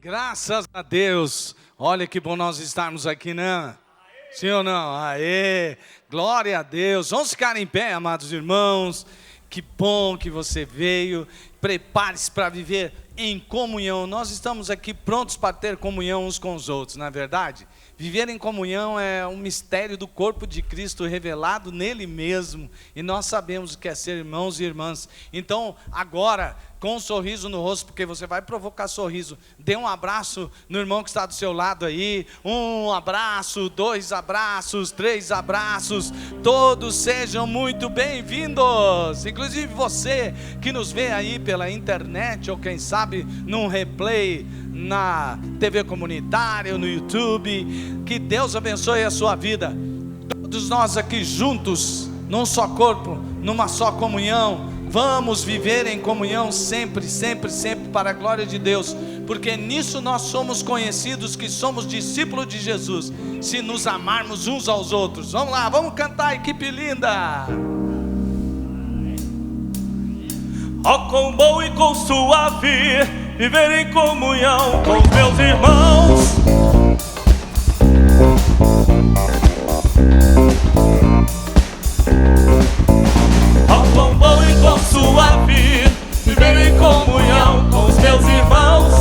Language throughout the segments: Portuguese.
Graças a Deus. Olha que bom nós estarmos aqui, né? Sim ou não? Aê! Glória a Deus. Vamos ficar em pé, amados irmãos. Que bom que você veio. Prepare-se para viver em comunhão. Nós estamos aqui prontos para ter comunhão uns com os outros, não é verdade? Viver em comunhão é um mistério do corpo de Cristo revelado nele mesmo. E nós sabemos o que é ser irmãos e irmãs. Então, agora, com um sorriso no rosto, porque você vai provocar sorriso, dê um abraço no irmão que está do seu lado aí. Um abraço, 2 abraços, 3 abraços. Todos sejam muito bem-vindos. Inclusive você que nos vê aí pela internet, ou quem sabe num replay na TV comunitária ou no YouTube. Que Deus abençoe a sua vida. Todos nós aqui juntos, num só corpo, numa só comunhão, vamos viver em comunhão sempre, sempre, sempre para a glória de Deus, porque nisso nós somos conhecidos que somos discípulos de Jesus, se nos amarmos uns aos outros. Vamos lá, vamos cantar, equipe linda. Oh, quão bom e quão suave viver em comunhão com os meus irmãos. Oh, quão bom e quão suave viver em comunhão com os meus irmãos,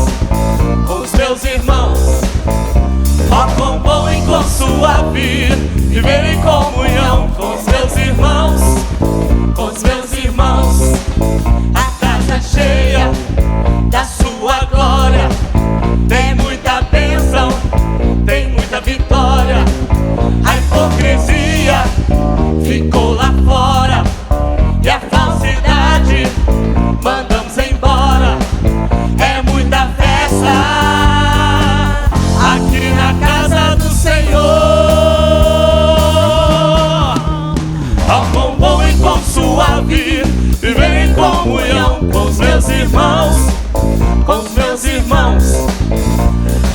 com os meus irmãos. Oh, quão bom e quão suave viver em comunhão com os meus irmãos, com os meus irmãos. A casa cheia da sua glória, tem muita bênção, tem muita vitória. A hipocrisia ficou lá fora e a falsidade mandamos embora. É muita festa aqui na casa do Senhor. Oh, quão bom e quão suave viver em comunhão com os meus irmãos, com os meus irmãos.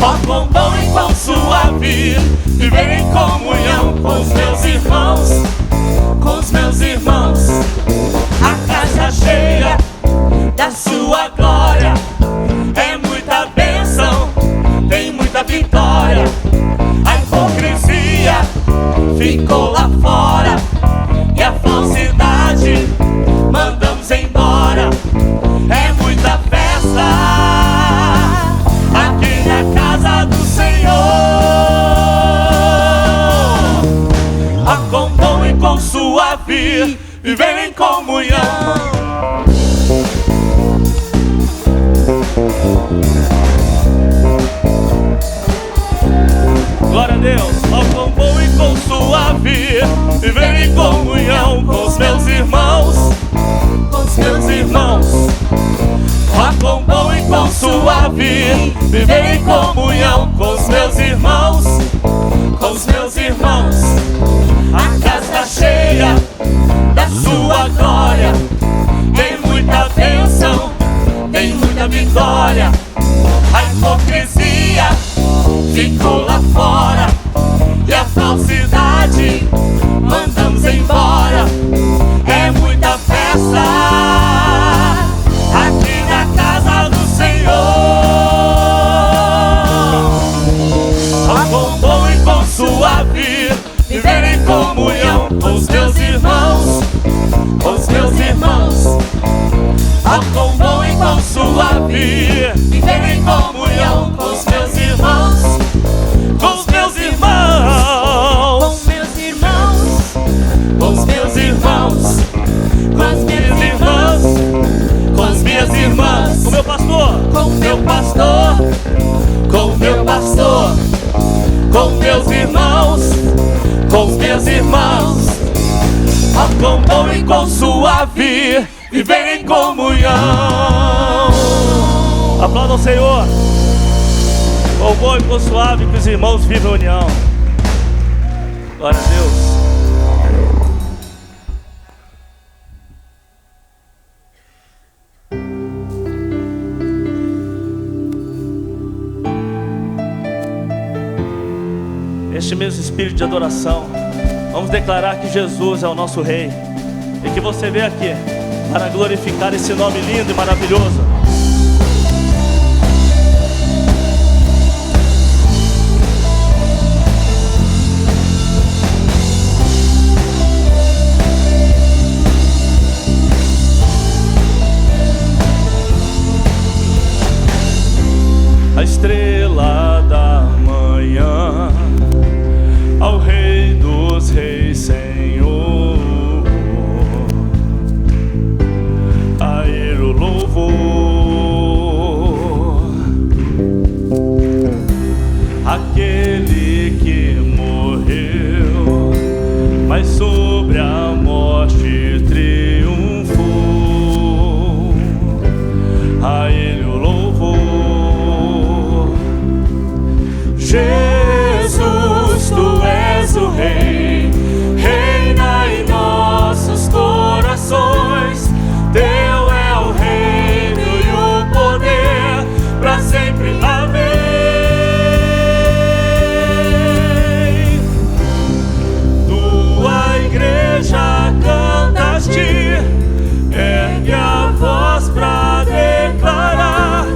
Oh, quão bom e quão suave viver em comunhão com os meus irmãos, com os meus irmãos. A casa cheia da sua glória, é muita bênção, tem muita vitória. A hipocrisia ficou lá fora e a falsidade mandamos embora. É muita festa aqui na casa do Senhor. Ah, quão bom e quão suave viver em comunhão. Glória a Deus. Oh, quão bom e quão suave viver em comunhão com os meus irmãos, com os meus irmãos. Oh, quão bom e quão suave viver em comunhão com os meus irmãos, com os meus irmãos. A casa cheia da sua glória, tem muita bênção, tem muita vitória. A hipocrisia ficou lá fora e a falsidade mandamos embora. É muita festa aqui na casa do Senhor. Oh, quão bom e quão suave viver em comunhão com os meus irmãos, com os meus irmãos. Oh, quão bom e quão suave viver em comunhão com os meus irmãos, com os meus irmãos, com os meus irmãos, com os meus irmãos, com as minhas irmãs, com as minhas irmãs, com o meu pastor, com o meu pastor, com o meu pastor, com meus irmãos, com os meus irmãos. Oh, quão bom e quão suave viver em comunhão. Aplauda o Senhor. Quão bom e quão suave que os irmãos vivem em união. Glória a Deus. Este mesmo espírito de adoração, vamos declarar que Jesus é o nosso Rei e que você veio aqui para glorificar esse nome lindo e maravilhoso. a estrela da manhã, ao Rei dos Reis, Senhor, a Ele o louvor, aquele que morreu, mas sobre a morte triunfou, a Ele o louvor. Jesus, Tu és o Rei, reina em nossos corações. Teu é o reino e o poder, pra sempre. Amém. Tua igreja canta-te, ergue a voz pra declarar,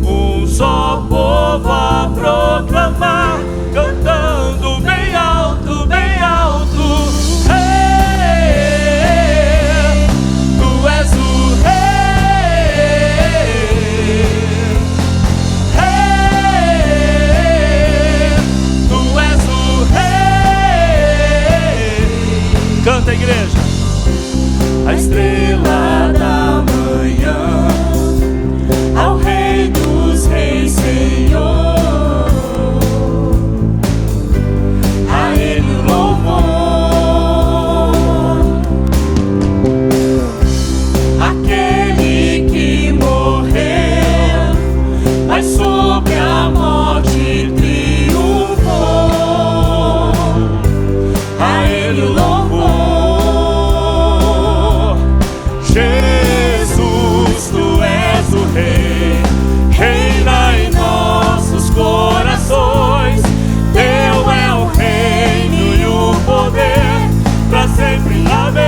um só povo a proclamar, cantando bem alto, bem alto. Hey, Tu és o Rei. Hey, Tu és o Rei. Canta, igreja. A estrela da manhã, ao Rei dos Reis, Senhor, a Ele o louvor, aquele que morreu, mas sobre a morte triunfou, a Ele o louvor. Jesus, Tu és o Rei, reina em nossos corações. Teu é o reino e o poder, pra sempre. Amém.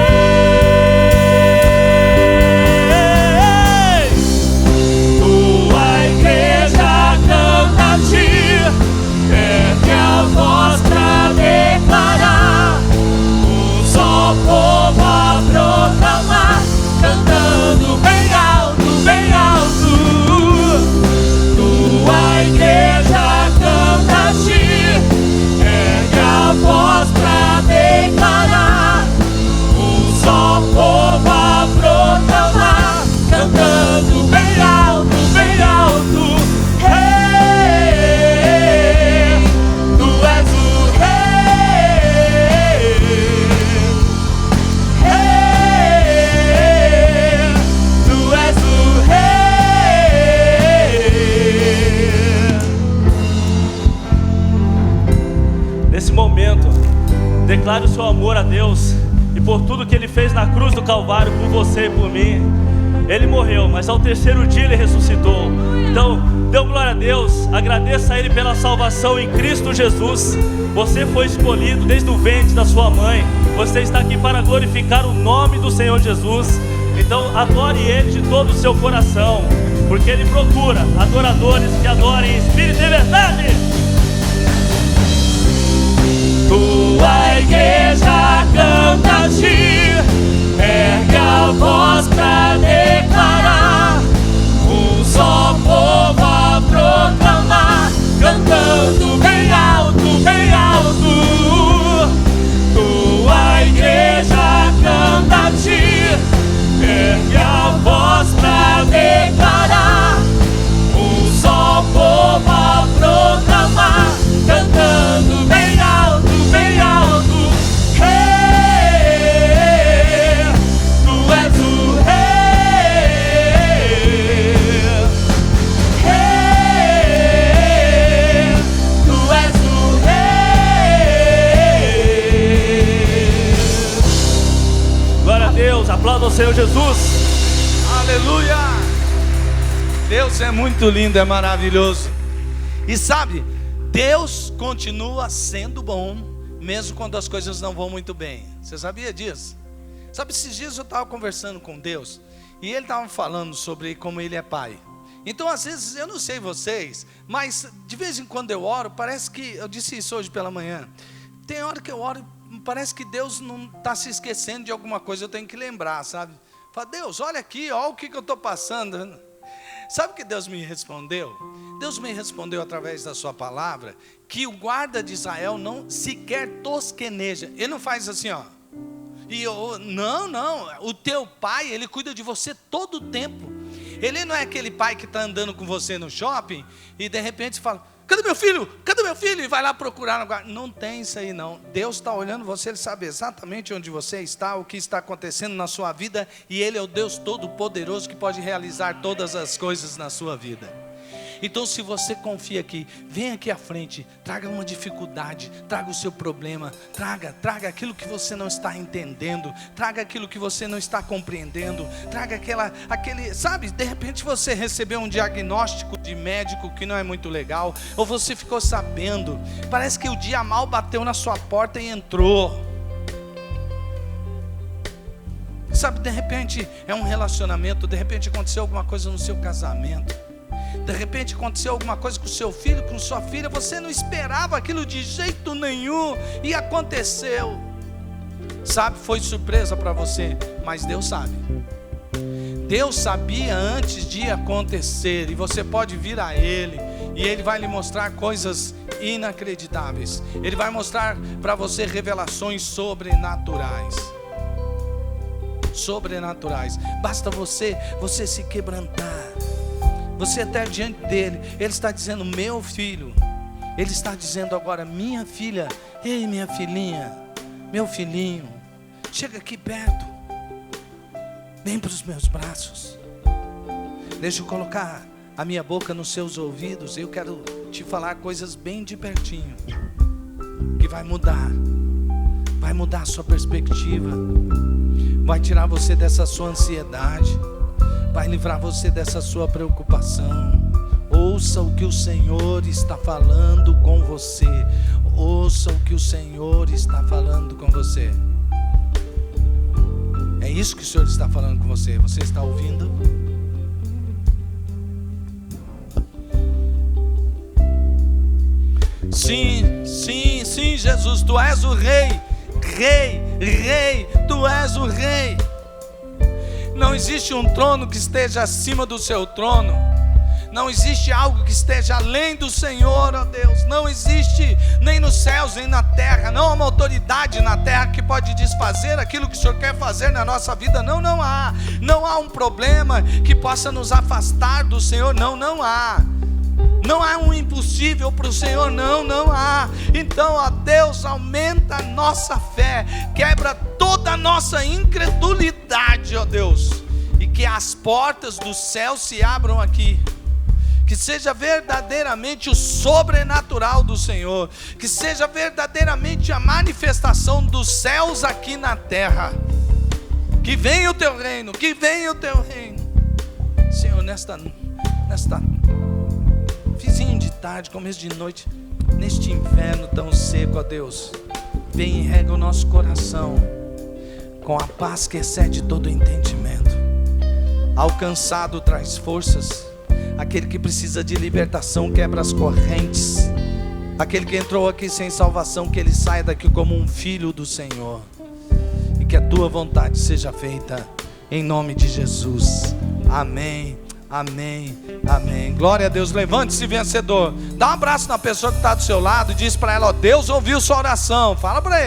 Tua igreja canta-te, ergue a voz pra declarar, um só povo a proclamar, cantando bem alto, bem alto. Tua igreja canta-te, ergue a voz pra declarar, um só povo a proclamar, cantando bem alto, bem alto. Hey, Tu és o Rei. Hey, Tu és o Rei. Nesse momento, declare o seu amor a Deus e por tudo que Ele fez na cruz do Calvário por você e por mim. Ele morreu, mas ao terceiro dia Ele ressuscitou. Então, dê glória a Deus, agradeça a Ele pela salvação em Cristo Jesus. Você foi escolhido desde o ventre da sua mãe. Você está aqui para glorificar o nome do Senhor Jesus. Então, adore Ele de todo o seu coração, porque Ele procura adoradores que adorem em espírito e verdade. Tua igreja canta-te, ergue a voz pra declarar, um só povo a proclamar, cantando bem alto, bem alto. Tua igreja canta-te, ergue a voz pra declarar, um só povo a proclamar, cantando bem alto, bem alto. Hey, Tu és o Rei. Hey, Tu és o Rei. Glória a Deus, aplauda o Senhor Jesus. Aleluia! Deus é muito lindo, é maravilhoso. E sabe, Deus continua sendo bom, mesmo quando as coisas não vão muito bem. Você sabia disso? Sabe, esses dias eu estava conversando com Deus, e Ele estava falando sobre como Ele é Pai. Então, às vezes, eu não sei vocês, mas de vez em quando eu oro, parece que, eu disse isso hoje pela manhã, tem hora que eu oro, parece que Deus não está se esquecendo de alguma coisa, eu tenho que lembrar, sabe? Fala, Deus, olha aqui, olha o que eu estou passando. Sabe o que Deus me respondeu? Deus me respondeu através da sua palavra, que o guarda de Israel não sequer tosqueneja. Ele não faz assim, ó. Não, o teu pai, ele cuida de você todo o tempo. Ele não é aquele pai que está andando com você no shopping e de repente fala, cadê meu filho? Cadê meu filho? E vai lá procurar no guarda. Não tem isso aí não. Deus está olhando você, Ele sabe exatamente onde você está, o que está acontecendo na sua vida. E Ele é o Deus Todo-Poderoso que pode realizar todas as coisas na sua vida. Então, se você confia aqui, vem aqui à frente, traga uma dificuldade, traga o seu problema, traga aquilo que você não está entendendo, traga aquilo que você não está compreendendo, traga sabe, de repente você recebeu um diagnóstico de médico que não é muito legal, ou você ficou sabendo, parece que o dia mal bateu na sua porta e entrou. Sabe, de repente é um relacionamento, de repente aconteceu alguma coisa no seu casamento. De repente aconteceu alguma coisa com o seu filho, com sua filha, você não esperava aquilo de jeito nenhum e aconteceu. Sabe, foi surpresa para você, mas Deus sabe. Deus sabia antes de acontecer e você pode vir a Ele e Ele vai lhe mostrar coisas inacreditáveis. Ele vai mostrar para você revelações sobrenaturais. Basta você se quebrantar. Você até diante dele, ele está dizendo, meu filho. Ele está dizendo agora, minha filha. Ei, minha filhinha, meu filhinho, chega aqui perto. Vem para os meus braços. Deixa eu colocar a minha boca nos seus ouvidos. Eu quero te falar coisas bem de pertinho, que vai mudar a sua perspectiva, vai tirar você dessa sua ansiedade, vai livrar você dessa sua preocupação. Ouça o que o Senhor está falando com você. Ouça o que o Senhor está falando com você. É isso que o Senhor está falando com você. Você está ouvindo? Sim, Jesus, Tu és o Rei. Rei, Tu és o Rei. Não existe um trono que esteja acima do seu trono. Não existe algo que esteja além do Senhor, ó Deus. Não existe nem nos céus, nem na terra. Não há uma autoridade na terra que pode desfazer aquilo que o Senhor quer fazer na nossa vida. Não há. Não há um problema que possa nos afastar do Senhor. Não há. Não há um impossível para o Senhor, não há. Então, ó Deus, aumenta a nossa fé, quebra toda a nossa incredulidade, ó Deus, e que as portas do céu se abram aqui. Que seja verdadeiramente o sobrenatural do Senhor, que seja verdadeiramente a manifestação dos céus aqui na terra. Que venha o Teu reino, Senhor, nesta finzinho de tarde, começo de noite, neste inverno tão seco, ó Deus, vem e rega o nosso coração com a paz que excede todo entendimento. Alcançado traz forças. Aquele que precisa de libertação quebra as correntes. Aquele que entrou aqui sem salvação, que ele saia daqui como um filho do Senhor. E que a Tua vontade seja feita em nome de Jesus. Amém. Glória a Deus. Levante-se, vencedor. Dá um abraço na pessoa que está do seu lado e diz para ela, ó, Deus ouviu sua oração. Fala para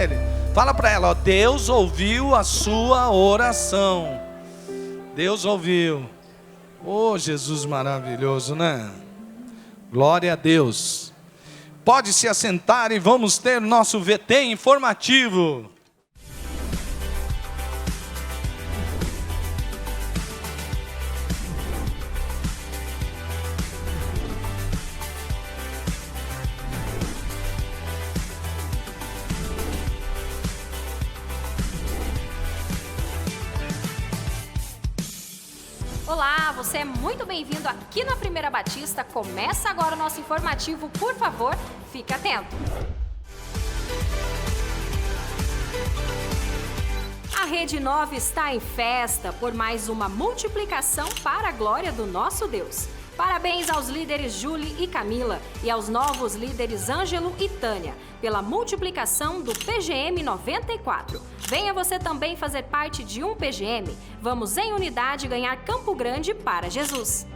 ela, ó, Deus ouviu a sua oração. Deus ouviu. Oh, Jesus maravilhoso, né? Glória a Deus. Pode se assentar e vamos ter nosso VT informativo. Olá, você é muito bem-vindo aqui na Primeira Batista. Começa agora o nosso informativo, por favor, fique atento. A Rede Nova está em festa por mais uma multiplicação para a glória do nosso Deus. Parabéns aos líderes Julie e Camila e aos novos líderes Ângelo e Tânia pela multiplicação do PGM 94. Venha você também fazer parte de um PGM. Vamos em unidade ganhar Campo Grande para Jesus.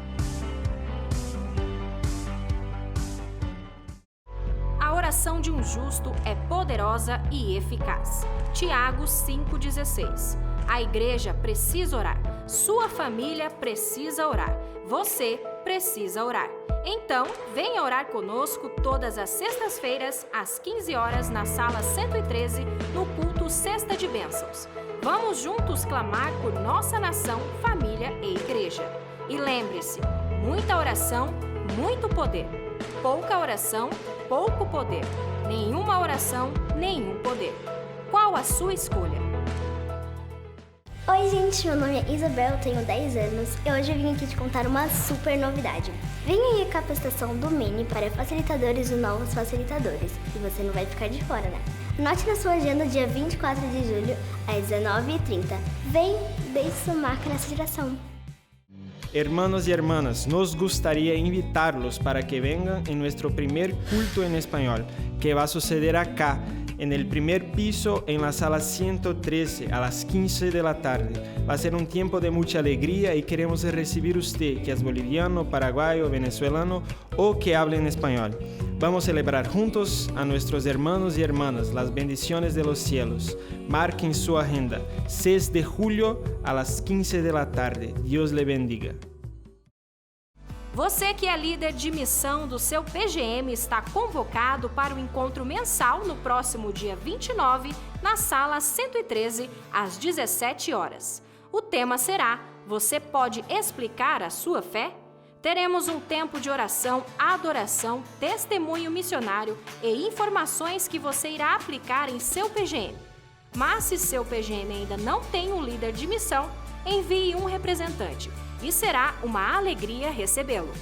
oração de um justo é poderosa e eficaz. Tiago 5,16. A igreja precisa orar. Sua família precisa orar. Você precisa orar. Então, venha orar conosco todas as sextas-feiras, às 15 horas, na sala 113, no culto Cesta de Bênçãos. Vamos juntos clamar por nossa nação, família e igreja. E lembre-se, muita oração, muito poder. Pouca oração, pouco poder. Nenhuma oração, nenhum poder. Qual a sua escolha? Oi gente, meu nome é Isabel, tenho 10 anos e hoje eu vim aqui te contar uma super novidade. Vem aí a capacitação do Mini para facilitadores e novos facilitadores e você não vai ficar de fora, né? Anote na sua agenda dia 24 de julho às 19h30. Vem, deixe sua marca nessa geração. Hermanos y hermanas, nos gustaría invitarlos para que vengan en nuestro primer culto en español, que va a suceder acá, en el primer piso, en la sala 113, a las 15 de la tarde. Va a ser un tiempo de mucha alegría y queremos recibir usted, que es boliviano, paraguayo, venezolano o que hable en español. Vamos a celebrar juntos a nuestros hermanos y hermanas las bendiciones de los cielos. Marquen su agenda, 6 de julio a las 15 de la tarde. Dios le bendiga. Você que é líder de missão do seu PGM está convocado para o encontro mensal no próximo dia 29, na sala 113, às 17 horas. O tema será: Você pode explicar a sua fé? Teremos um tempo de oração, adoração, testemunho missionário e informações que você irá aplicar em seu PGM. Mas se seu PGM ainda não tem um líder de missão, envie um representante e será uma alegria recebê-lo.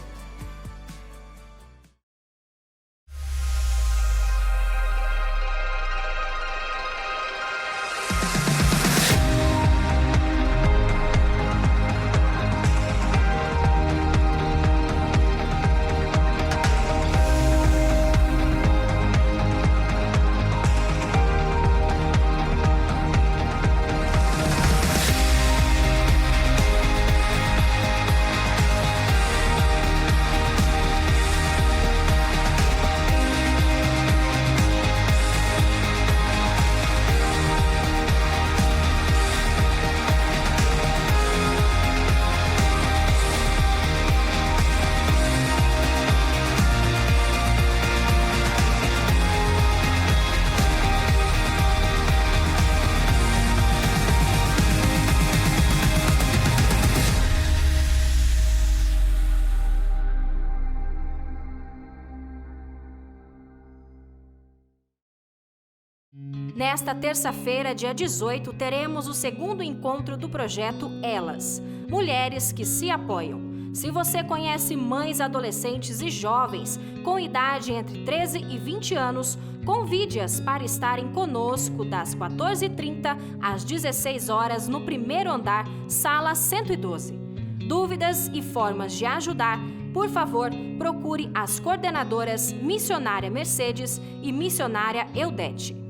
Nesta terça-feira, dia 18, teremos o segundo encontro do projeto Elas, Mulheres que se Apoiam. Se você conhece mães adolescentes e jovens com idade entre 13 e 20 anos, convide-as para estarem conosco das 14h30 às 16 horas no primeiro andar, sala 112. Dúvidas e formas de ajudar, por favor, procure as coordenadoras Missionária Mercedes e Missionária Eudete.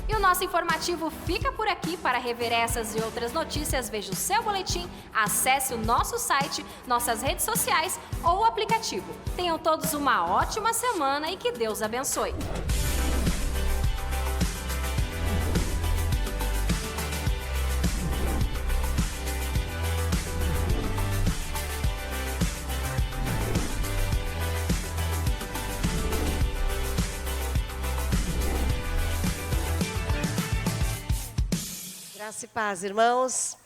E o nosso informativo fica por aqui. Para rever essas e outras notícias, veja o seu boletim, acesse o nosso site, nossas redes sociais ou o aplicativo. Tenham todos uma ótima semana e que Deus abençoe. Graça e paz, irmãos.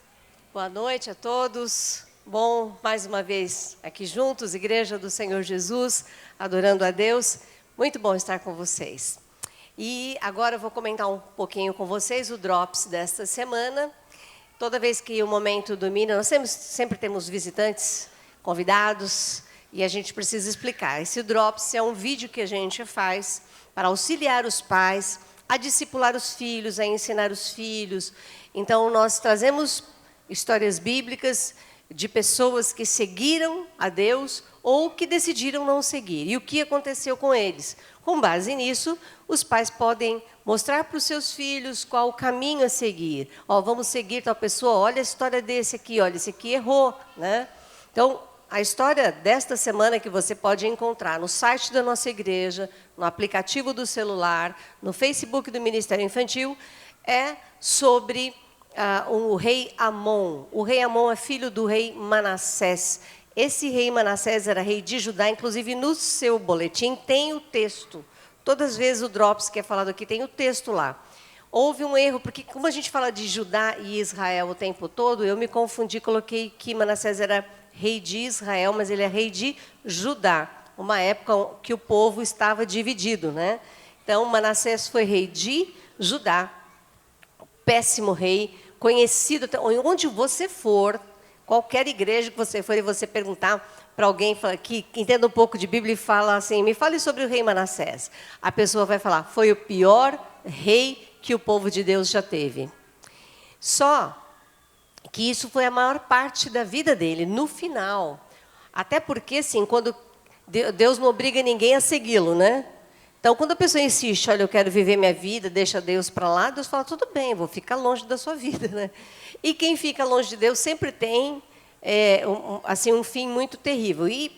Boa noite a todos. Bom, mais uma vez aqui juntos, Igreja do Senhor Jesus, adorando a Deus. Muito bom estar com vocês. E agora eu vou comentar um pouquinho com vocês o Drops desta semana. Toda vez que o momento domina, nós sempre temos visitantes, convidados, e a gente precisa explicar. Esse Drops é um vídeo que a gente faz para auxiliar os pais a discipular os filhos, a ensinar os filhos. Então, nós trazemos histórias bíblicas de pessoas que seguiram a Deus ou que decidiram não seguir. E o que aconteceu com eles? Com base nisso, os pais podem mostrar para os seus filhos qual o caminho a seguir. Ó, vamos seguir tal pessoa, olha a história desse aqui, olha, esse aqui errou, né? Então, a história desta semana que você pode encontrar no site da nossa igreja, no aplicativo do celular, no Facebook do Ministério Infantil, é sobre o rei Amon. O rei Amon é filho do rei Manassés. Esse rei Manassés era rei de Judá, inclusive no seu boletim tem o texto. Todas as vezes o Drops que é falado aqui tem o texto lá. Houve um erro, porque como a gente fala de Judá e Israel o tempo todo, eu me confundi, coloquei que Manassés era rei de Israel, mas ele é rei de Judá, uma época que o povo estava dividido, né? Então, Manassés foi rei de Judá, péssimo rei, conhecido, onde você for, qualquer igreja que você for e você perguntar para alguém que entenda um pouco de Bíblia e fala assim, me fale sobre o rei Manassés. A pessoa vai falar, foi o pior rei que o povo de Deus já teve. Só que isso foi a maior parte da vida dele, no final. Até porque, assim, quando Deus não obriga ninguém a segui-lo, né? Então, quando a pessoa insiste, olha, eu quero viver minha vida, deixa Deus para lá, Deus fala, tudo bem, vou ficar longe da sua vida, né? E quem fica longe de Deus sempre tem um fim muito terrível. E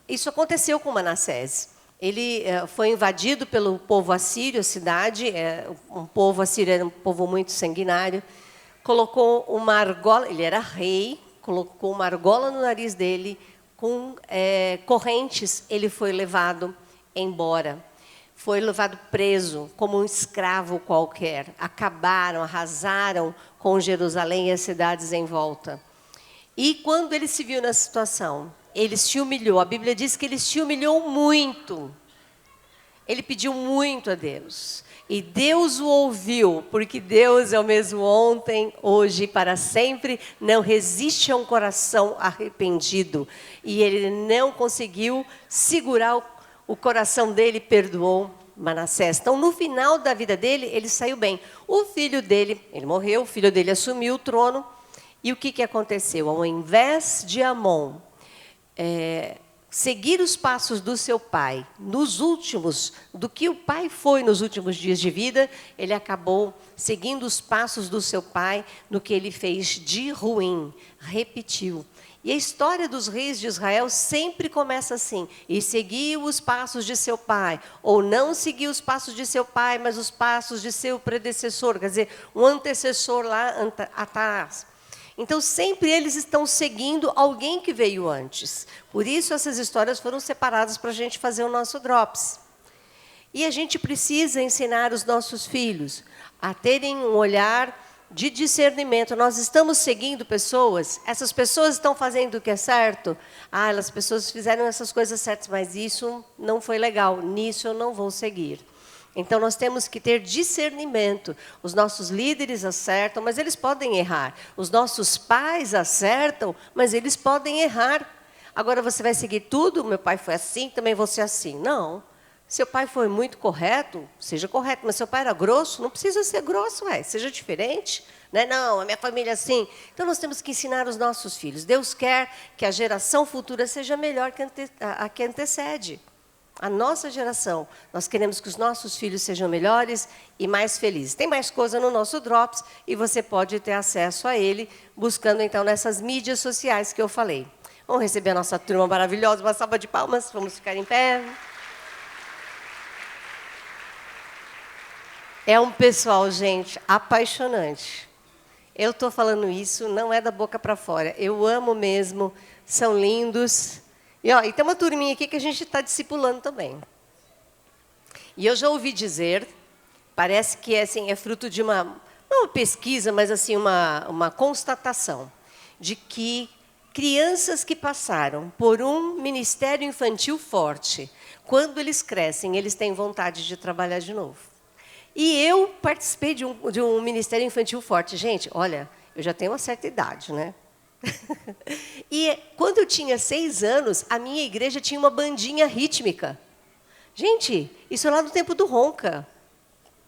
isso aconteceu com Manassés. Ele foi invadido pelo povo assírio, a cidade, um povo assírio era um povo muito sanguinário, colocou uma argola, ele era rei, colocou uma argola no nariz dele, com correntes, ele foi levado embora. Foi levado preso, como um escravo qualquer. Acabaram, arrasaram com Jerusalém e as cidades em volta. E quando ele se viu nessa situação, ele se humilhou. A Bíblia diz que ele se humilhou muito. Ele pediu muito a Deus. E Deus o ouviu, porque Deus é o mesmo ontem, hoje e para sempre. Não resiste a um coração arrependido. E ele não conseguiu segurar o coração dele, perdoou Manassés. Então, no final da vida dele, ele saiu bem. O filho dele, ele morreu, o filho dele assumiu o trono. E o que aconteceu? Ao invés de Amon seguir os passos do seu pai, do que o pai foi nos últimos dias de vida, ele acabou seguindo os passos do seu pai no que ele fez de ruim, repetiu. E a história dos reis de Israel sempre começa assim, e seguiu os passos de seu pai, ou não seguiu os passos de seu pai, mas os passos de seu predecessor, quer dizer, um antecessor lá atrás. Então, sempre eles estão seguindo alguém que veio antes. Por isso, essas histórias foram separadas para a gente fazer o nosso Drops. E a gente precisa ensinar os nossos filhos a terem um olhar de discernimento. Nós estamos seguindo pessoas, essas pessoas estão fazendo o que é certo. As pessoas fizeram essas coisas certas, mas isso não foi legal, nisso eu não vou seguir. Então, nós temos que ter discernimento. Os nossos líderes acertam, mas eles podem errar. Os nossos pais acertam, mas eles podem errar. Agora, você vai seguir tudo? Meu pai foi assim, também vou ser assim. Não. Seu pai foi muito correto, seja correto. Mas seu pai era grosso? Não precisa ser grosso, seja diferente. Não, a minha família é assim. Então, nós temos que ensinar os nossos filhos. Deus quer que a geração futura seja melhor que a que antecede. A nossa geração, nós queremos que os nossos filhos sejam melhores e mais felizes. Tem mais coisa no nosso Drops e você pode ter acesso a ele buscando, então, nessas mídias sociais que eu falei. Vamos receber a nossa turma maravilhosa, uma salva de palmas, vamos ficar em pé. É um pessoal, gente, apaixonante. Eu estou falando isso, não é da boca para fora. Eu amo mesmo, são lindos. E tem uma turminha aqui que a gente está discipulando também. E eu já ouvi dizer, parece que é fruto de não uma pesquisa, mas assim, uma constatação, de que crianças que passaram por um ministério infantil forte, quando eles crescem, eles têm vontade de trabalhar de novo. E eu participei de um ministério infantil forte. Gente, olha, eu já tenho uma certa idade, né? E quando eu tinha 6 anos, a minha igreja tinha uma bandinha rítmica. Gente, isso é lá no tempo do Ronca.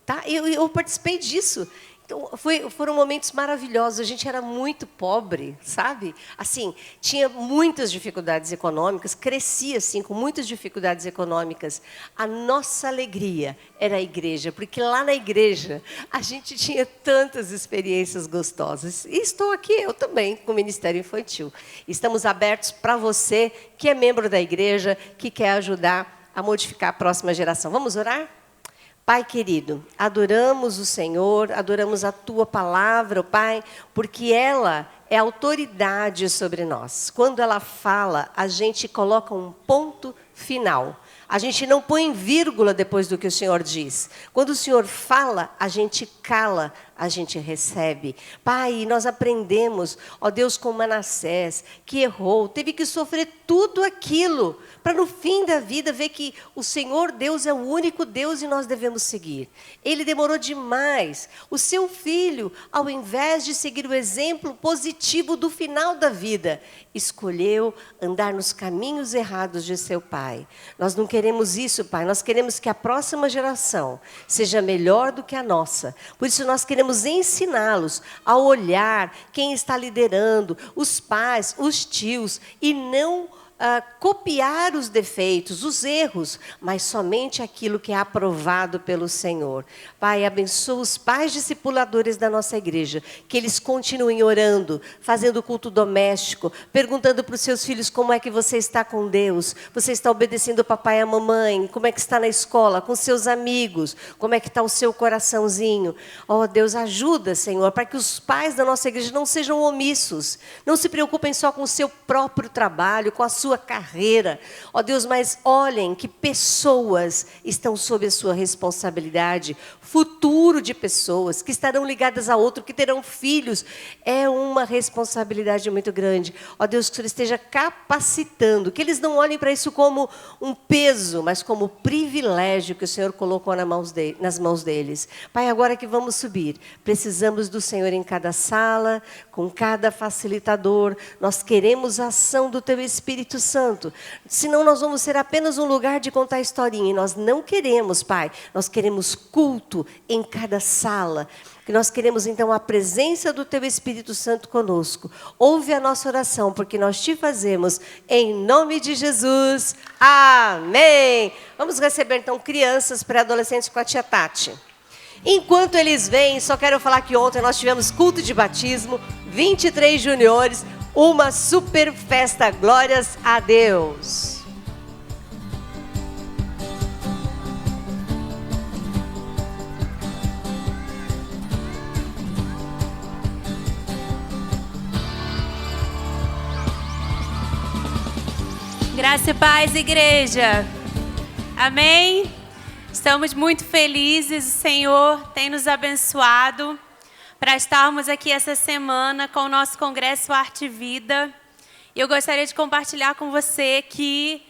Tá? Eu participei disso. Então, foram momentos maravilhosos. A gente era muito pobre, sabe? Assim, tinha muitas dificuldades econômicas, crescia assim com muitas dificuldades econômicas. A nossa alegria era a igreja, porque lá na igreja a gente tinha tantas experiências gostosas. E estou aqui, eu também, com o Ministério Infantil. Estamos abertos para você que é membro da igreja, que quer ajudar a modificar a próxima geração. Vamos orar? Pai querido, adoramos o Senhor, adoramos a Tua palavra, Pai, porque ela é autoridade sobre nós. Quando ela fala, a gente coloca um ponto final. A gente não põe vírgula depois do que o Senhor diz. Quando o Senhor fala, a gente cala, a gente recebe. Pai, nós aprendemos, ó Deus, com Manassés, que errou, teve que sofrer tudo aquilo, para no fim da vida ver que o Senhor Deus é o único Deus e nós devemos seguir. Ele demorou demais. O seu filho, ao invés de seguir o exemplo positivo do final da vida, escolheu andar nos caminhos errados de seu pai. Nós não queremos isso, Pai. Nós queremos que a próxima geração seja melhor do que a nossa. Por isso nós queremos ensiná-los a olhar quem está liderando, os pais, os tios, e não copiar os defeitos, os erros, mas somente aquilo que é aprovado pelo Senhor. Pai, abençoa os pais discipuladores da nossa igreja, que eles continuem orando, fazendo culto doméstico, perguntando para os seus filhos como é que você está com Deus, você está obedecendo o papai e a mamãe, como é que está na escola, com seus amigos, como é que está o seu coraçãozinho. Oh, Deus, ajuda, Senhor, para que os pais da nossa igreja não sejam omissos, não se preocupem só com o seu próprio trabalho, com a sua carreira. Ó Deus, mas olhem que pessoas estão sob a sua responsabilidade, futuro de pessoas que estarão ligadas a outro, que terão filhos, é uma responsabilidade muito grande. Ó Deus, que o Senhor esteja capacitando, que eles não olhem para isso como um peso, mas como privilégio que o Senhor colocou nas mãos deles. Pai, agora que vamos subir, precisamos do Senhor em cada sala, com cada facilitador, nós queremos a ação do Teu Espírito Santo, senão nós vamos ser apenas um lugar de contar historinha, e nós não queremos, Pai, nós queremos culto em cada sala, que nós queremos então a presença do Teu Espírito Santo conosco. Ouve a nossa oração, porque nós te fazemos em nome de Jesus, amém. Vamos receber então crianças, pré-adolescentes com a tia Tati. Enquanto eles vêm, só quero falar que ontem nós tivemos culto de batismo, 23 juniores, uma super festa, glórias a Deus. Graça e paz, igreja. Amém? Estamos muito felizes, o Senhor tem nos abençoado para estarmos aqui essa semana com o nosso Congresso Arte e Vida. E eu gostaria de compartilhar com você que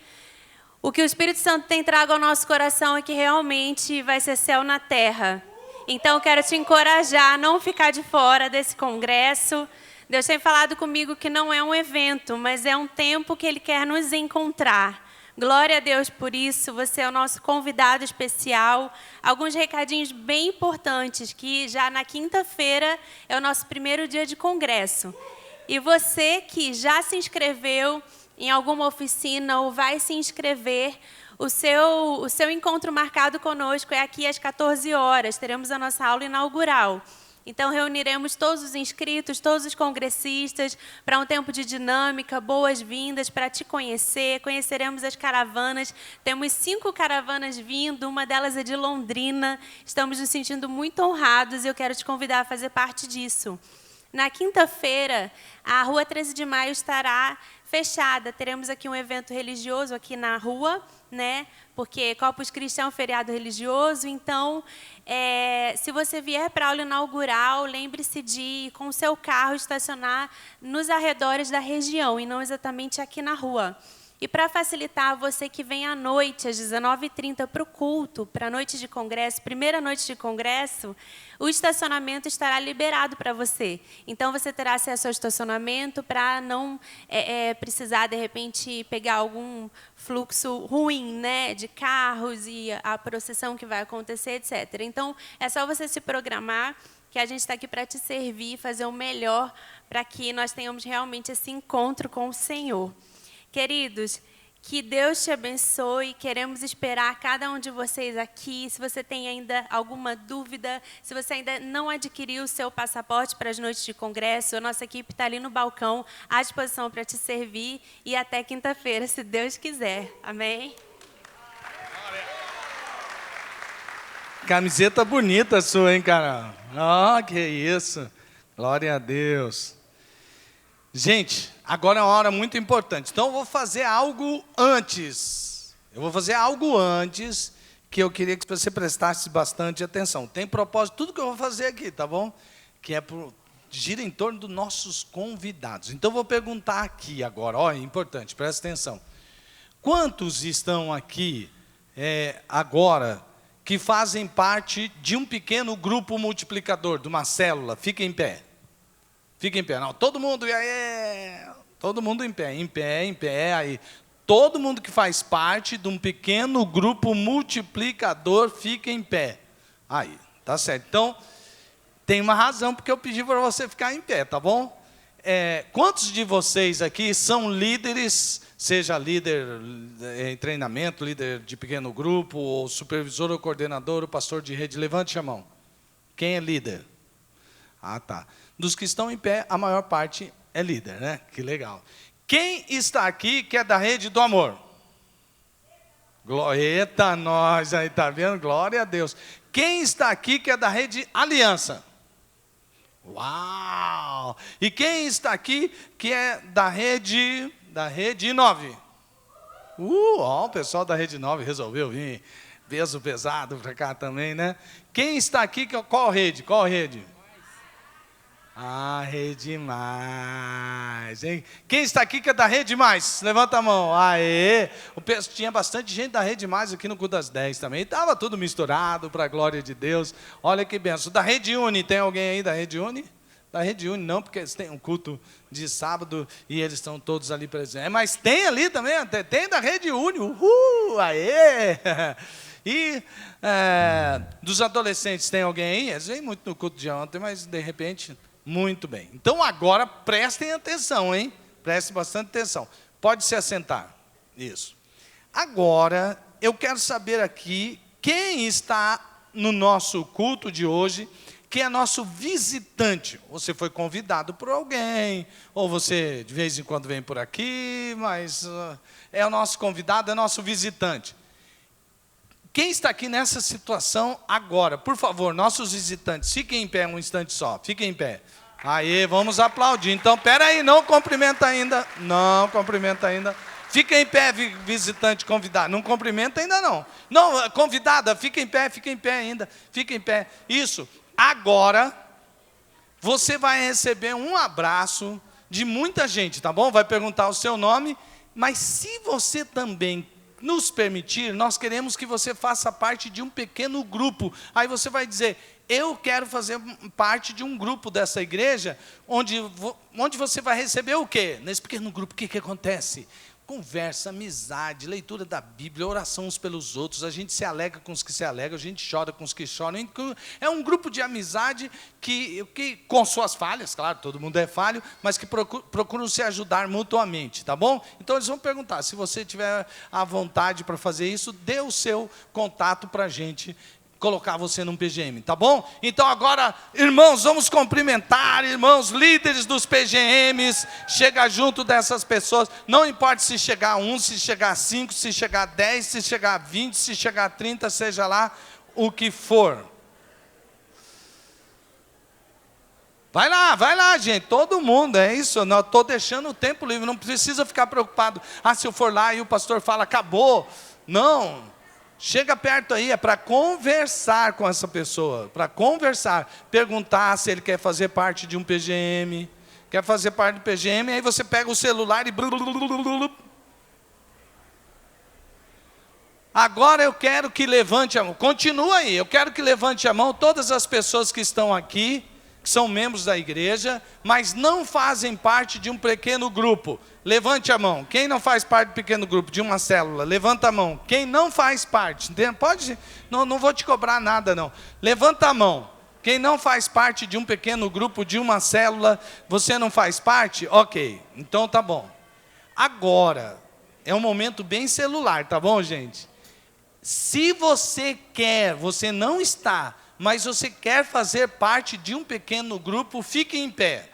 o que o Espírito Santo tem trago ao nosso coração é que realmente vai ser céu na terra. Então, eu quero te encorajar a não ficar de fora desse congresso. Deus tem falado comigo que não é um evento, mas é um tempo que Ele quer nos encontrar. Glória a Deus por isso, você é o nosso convidado especial. Alguns recadinhos bem importantes, que já na quinta-feira é o nosso primeiro dia de congresso. E você que já se inscreveu em alguma oficina ou vai se inscrever, o seu encontro marcado conosco é aqui às 14 horas, teremos a nossa aula inaugural. Então, reuniremos todos os inscritos, todos os congressistas, para um tempo de dinâmica, boas-vindas, para te conhecer. Conheceremos as caravanas. Temos 5 caravanas vindo, uma delas é de Londrina. Estamos nos sentindo muito honrados e eu quero te convidar a fazer parte disso. Na quinta-feira, a Rua 13 de Maio estará fechada. Teremos aqui um evento religioso aqui na rua, né? Porque Corpus Christi é um feriado religioso. Então, se você vier para a aula inaugural, lembre-se de, com o seu carro, estacionar nos arredores da região e não exatamente aqui na rua. E para facilitar você que vem à noite, às 19h30, para o culto, para a noite de congresso, primeira noite de congresso, o estacionamento estará liberado para você. Então, você terá acesso ao estacionamento para não precisar, de repente, pegar algum fluxo ruim, né, de carros e a procissão que vai acontecer, etc. Então, é só você se programar. que a gente está aqui para te servir, fazer o melhor para que nós tenhamos realmente esse encontro com o Senhor. Queridos, que Deus te abençoe. Queremos esperar cada um de vocês aqui. Se você tem ainda alguma dúvida, se você ainda não adquiriu o seu passaporte para as noites de congresso, a nossa equipe está ali no balcão à disposição para te servir. E até quinta-feira, se Deus quiser. Amém? Camiseta bonita sua, hein, cara? Ah, que isso. Glória a Deus. Gente, agora é uma hora muito importante. Então eu vou fazer algo antes. Que eu queria que você prestasse bastante atenção. Tem propósito tudo que eu vou fazer aqui, tá bom? Que gira em torno dos nossos convidados. Então eu vou perguntar aqui agora. Olha, importante, presta atenção. Quantos estão aqui agora que fazem parte de um pequeno grupo multiplicador, de uma célula? Fica em pé. Fica em pé. Não, todo mundo, todo mundo em pé, aí. Todo mundo que faz parte de um pequeno grupo multiplicador, fica em pé. Aí, tá certo. Então, tem uma razão porque eu pedi para você ficar em pé, tá bom? Quantos de vocês aqui são líderes, seja líder em treinamento, líder de pequeno grupo, ou supervisor ou coordenador, ou pastor de rede? Levante a mão. Quem é líder? Ah, tá. Dos que estão em pé, a maior parte é líder, né? Que legal. Quem está aqui que é da rede do amor? Eita, nós aí, tá vendo? Glória a Deus. Quem está aqui que é da rede Aliança? Uau! E quem está aqui que é da rede 9? O pessoal da rede 9 resolveu vir. Peso pesado para cá também, né? Quem está aqui, qual rede? Qual rede? Ah, Rede Mais, hein? Quem está aqui que é da Rede Mais? Levanta a mão. Aê! Tinha bastante gente da Rede Mais aqui no culto das 10 também. Estava tudo misturado para a glória de Deus. Olha que benção. Da Rede Uni, tem alguém aí da Rede Uni? Da Rede Uni não, porque eles têm um culto de sábado e eles estão todos ali presentes. Mas tem ali também, tem da Rede Uni. Uhul! Aê! E dos adolescentes, tem alguém aí? Eles vêm muito no culto de ontem, mas de repente... Muito bem. Então agora prestem atenção, hein? Prestem bastante atenção. Pode se assentar. Isso. Agora eu quero saber aqui quem está no nosso culto de hoje, que é nosso visitante. Você foi convidado por alguém, ou você de vez em quando vem por aqui, mas é o nosso convidado, é nosso visitante. Quem está aqui nessa situação agora? Por favor, nossos visitantes, fiquem em pé um instante só. Fiquem em pé. Aí, vamos aplaudir. Então, peraí, não cumprimenta ainda. Não cumprimenta ainda. Fica em pé, visitante convidado. Não cumprimenta ainda não. Não, convidada, fica em pé ainda. Fica em pé. Isso. Agora, você vai receber um abraço de muita gente, tá bom? Vai perguntar o seu nome. Mas se você também nos permitir, nós queremos que você faça parte de um pequeno grupo. Aí você vai dizer, eu quero fazer parte de um grupo dessa igreja, onde você vai receber o quê? Nesse pequeno grupo, o que acontece? Conversa, amizade, leitura da Bíblia, oração uns pelos outros, a gente se alegra com os que se alegram, a gente chora com os que choram. É um grupo de amizade que com suas falhas, claro, todo mundo é falho, mas que procuram se ajudar mutuamente, tá bom? Então eles vão perguntar, se você tiver a vontade para fazer isso, dê o seu contato para a gente, colocar você num PGM, tá bom? Então agora, irmãos, vamos cumprimentar, irmãos, líderes dos PGMs, chega junto dessas pessoas, não importa se chegar 1, se chegar 5, se chegar 10, se chegar 20, se chegar 30, seja lá o que for. Vai lá, gente, todo mundo, é isso, não estou deixando o tempo livre, não precisa ficar preocupado, se eu for lá e o pastor fala, acabou, não. Chega perto aí, é para conversar com essa pessoa, para conversar, perguntar se ele quer fazer parte de um PGM, quer fazer parte do PGM, aí você pega o celular e... Agora eu quero que levante a mão, continua aí, eu quero que levante a mão todas as pessoas que estão aqui, que são membros da igreja, mas não fazem parte de um pequeno grupo. Levante a mão. Quem não faz parte do pequeno grupo, de uma célula? Levanta a mão. Quem não faz parte? Pode? Não vou te cobrar nada, não. Levanta a mão. Quem não faz parte de um pequeno grupo, de uma célula, você não faz parte? Ok, então tá bom. Agora, é um momento bem celular, tá bom, gente? Se você quer, você não está, mas você quer fazer parte de um pequeno grupo, fique em pé.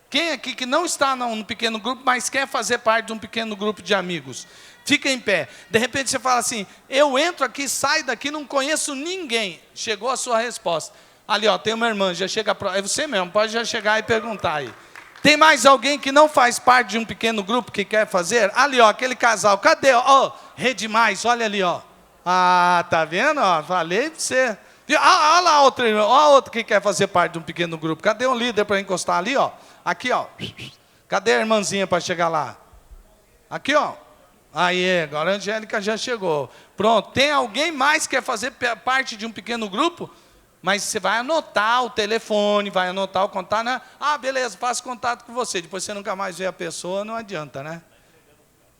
Quem aqui que não está num pequeno grupo, mas quer fazer parte de um pequeno grupo de amigos? Fica em pé. De repente você fala assim, eu entro aqui, saio daqui, não conheço ninguém. Chegou a sua resposta. Ali, ó, tem uma irmã, já chega, é você mesmo, pode já chegar e perguntar aí. Tem mais alguém que não faz parte de um pequeno grupo que quer fazer? Ali, ó, aquele casal, cadê? Ó, Rede Mais, olha ali, ó. Ah, tá vendo? Ó, falei pra você. Olha lá a outra irmã, ó, a outra que quer fazer parte de um pequeno grupo. Cadê um líder para encostar ali, ó? Aqui, ó. Cadê a irmãzinha para chegar lá? Aqui, ó. Aí, agora a Angélica já chegou. Pronto, tem alguém mais que quer fazer parte de um pequeno grupo? Mas você vai anotar o telefone, vai anotar o contato, né? Ah, beleza, faço contato com você. Depois você nunca mais vê a pessoa, não adianta, né?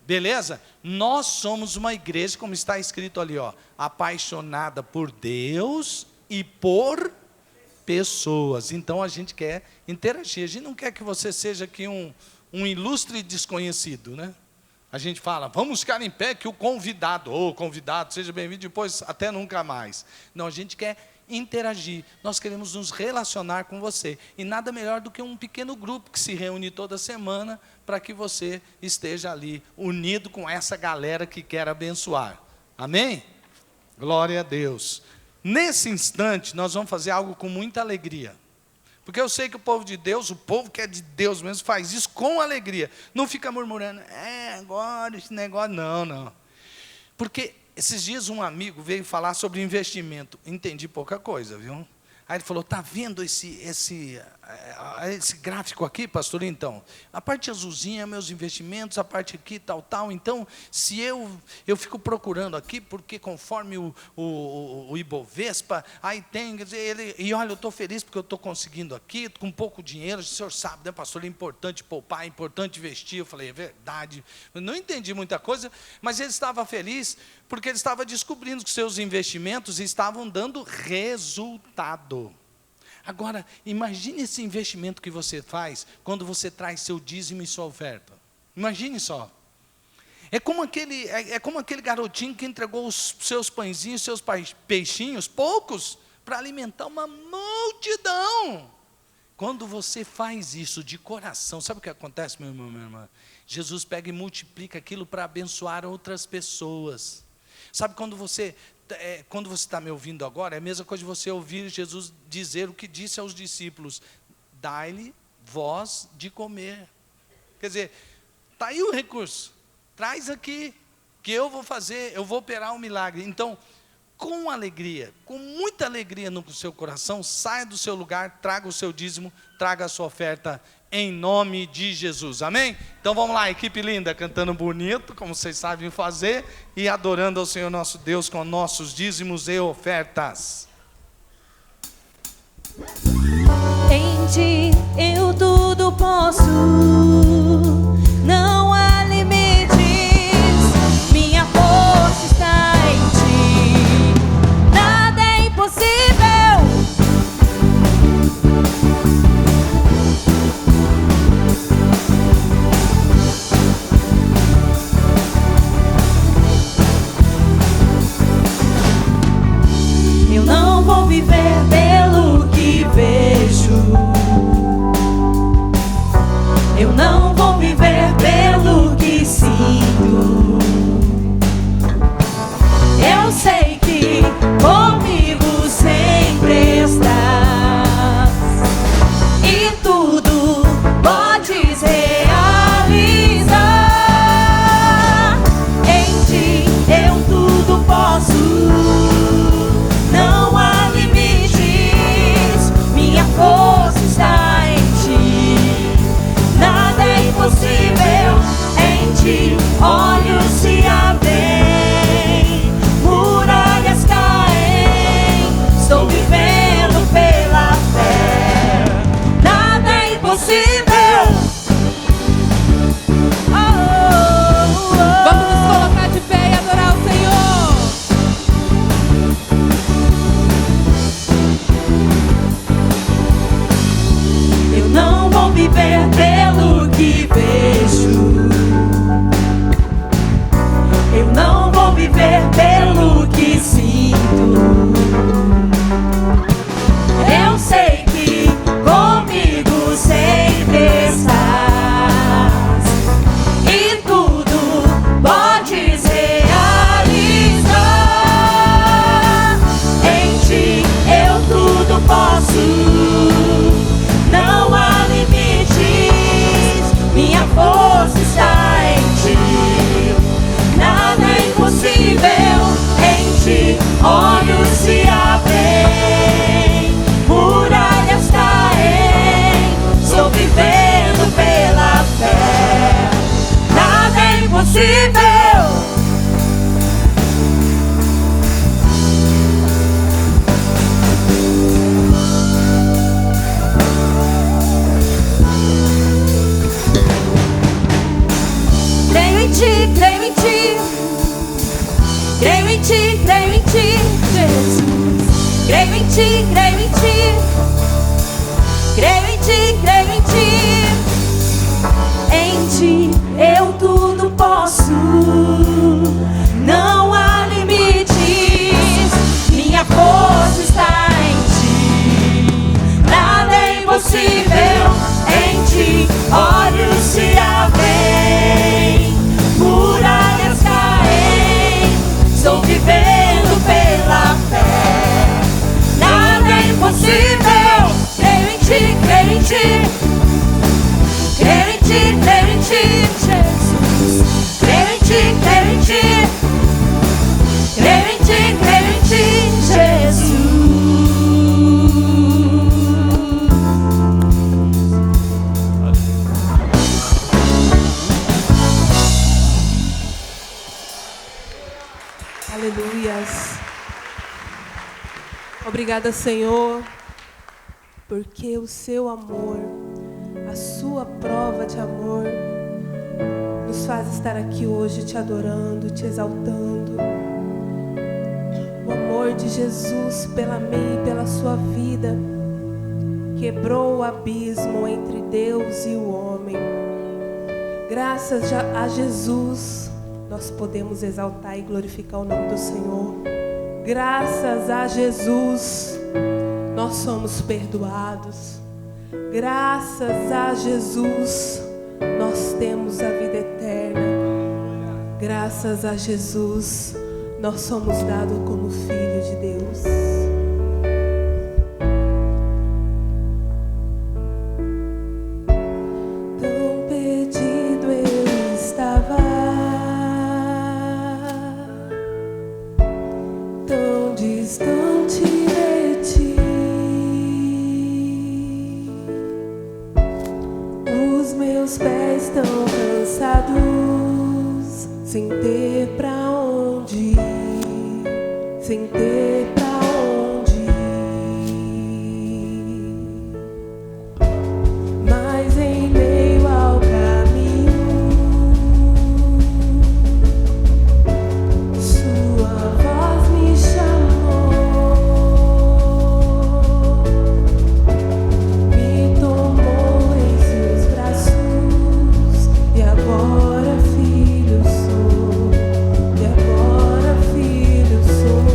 Beleza? Nós somos uma igreja, como está escrito ali, ó, apaixonada por Deus e por pessoas. Então a gente quer interagir. A gente não quer que você seja aqui um ilustre desconhecido, né? A gente fala, vamos ficar em pé que o convidado, convidado, seja bem-vindo, depois até nunca mais. Não, a gente quer interagir, nós queremos nos relacionar com você. E nada melhor do que um pequeno grupo que se reúne toda semana para que você esteja ali, unido com essa galera que quer abençoar. Amém? Glória a Deus. Nesse instante, nós vamos fazer algo com muita alegria. Porque eu sei que o povo de Deus, o povo que é de Deus mesmo, faz isso com alegria. Não fica murmurando, agora esse negócio, não. Porque esses dias um amigo veio falar sobre investimento. Entendi pouca coisa, viu? Aí ele falou, tá vendo esse gráfico aqui, pastor? Então, a parte azulzinha é meus investimentos, a parte aqui, tal. Então, se eu fico procurando aqui, porque conforme o Ibovespa, aí tem, e olha, eu estou feliz porque eu estou conseguindo aqui, com pouco dinheiro, o senhor sabe, né, pastor, é importante poupar, é importante investir. Eu falei, é verdade. Eu não entendi muita coisa, mas ele estava feliz, porque ele estava descobrindo que seus investimentos estavam dando resultado. Agora, imagine esse investimento que você faz quando você traz seu dízimo e sua oferta. Imagine só. É como aquele garotinho que entregou os seus pãezinhos, seus peixinhos, poucos, para alimentar uma multidão. Quando você faz isso de coração, sabe o que acontece, meu irmão, minha irmã? Jesus pega e multiplica aquilo para abençoar outras pessoas. Sabe quando você está me ouvindo agora, é a mesma coisa de você ouvir Jesus dizer o que disse aos discípulos, dai-lhe vós de comer. Quer dizer, está aí o recurso, traz aqui, que eu vou fazer, eu vou operar um milagre. Então, com alegria, com muita alegria no seu coração, saia do seu lugar, traga o seu dízimo, traga a sua oferta, em nome de Jesus, amém? Então vamos lá, equipe linda, cantando bonito, como vocês sabem fazer, e adorando ao Senhor nosso Deus com nossos dízimos e ofertas. Em ti eu tudo posso, não há limites, minha força está em ti, nada é impossível. Eu não vou viver pelo que vejo, eu não vou viver impossível. Creio em ti, creio em ti. Creio em ti, creio em ti, Jesus. Creio em ti, creio em ti. Creio em ti, creio em ti. Em ti eu tudo posso. Não há limites. Minha força está em ti. Nada é impossível. Em ti olhos se abrem, muralhas caem. Estou vivendo pela fé. Nada é impossível. Creio em ti, creio em ti. Creio em ti, creio em ti, Jesus. Creio em ti, creio em ti. Creio em ti, creio em ti, Jesus. Aleluias. Obrigada, Senhor, porque o seu amor, a sua prova de amor, nos faz estar aqui hoje te adorando, te exaltando. O amor de Jesus pela mim e pela sua vida quebrou o abismo entre Deus e o homem. Graças a Jesus, nós podemos exaltar e glorificar o nome do Senhor. Graças a Jesus, nós somos perdoados. Graças a Jesus, nós temos a vida eterna. Graças a Jesus, nós somos dados como filhos de Deus. Tão perdido eu estava, tão distante de ti. Os meus pés tão cansados, sem ter pra onde ir, sem ter pra onde ir. Mas em meio ao caminho, sua voz me chamou, me tomou em seus braços, e agora filho sou, e agora filho sou.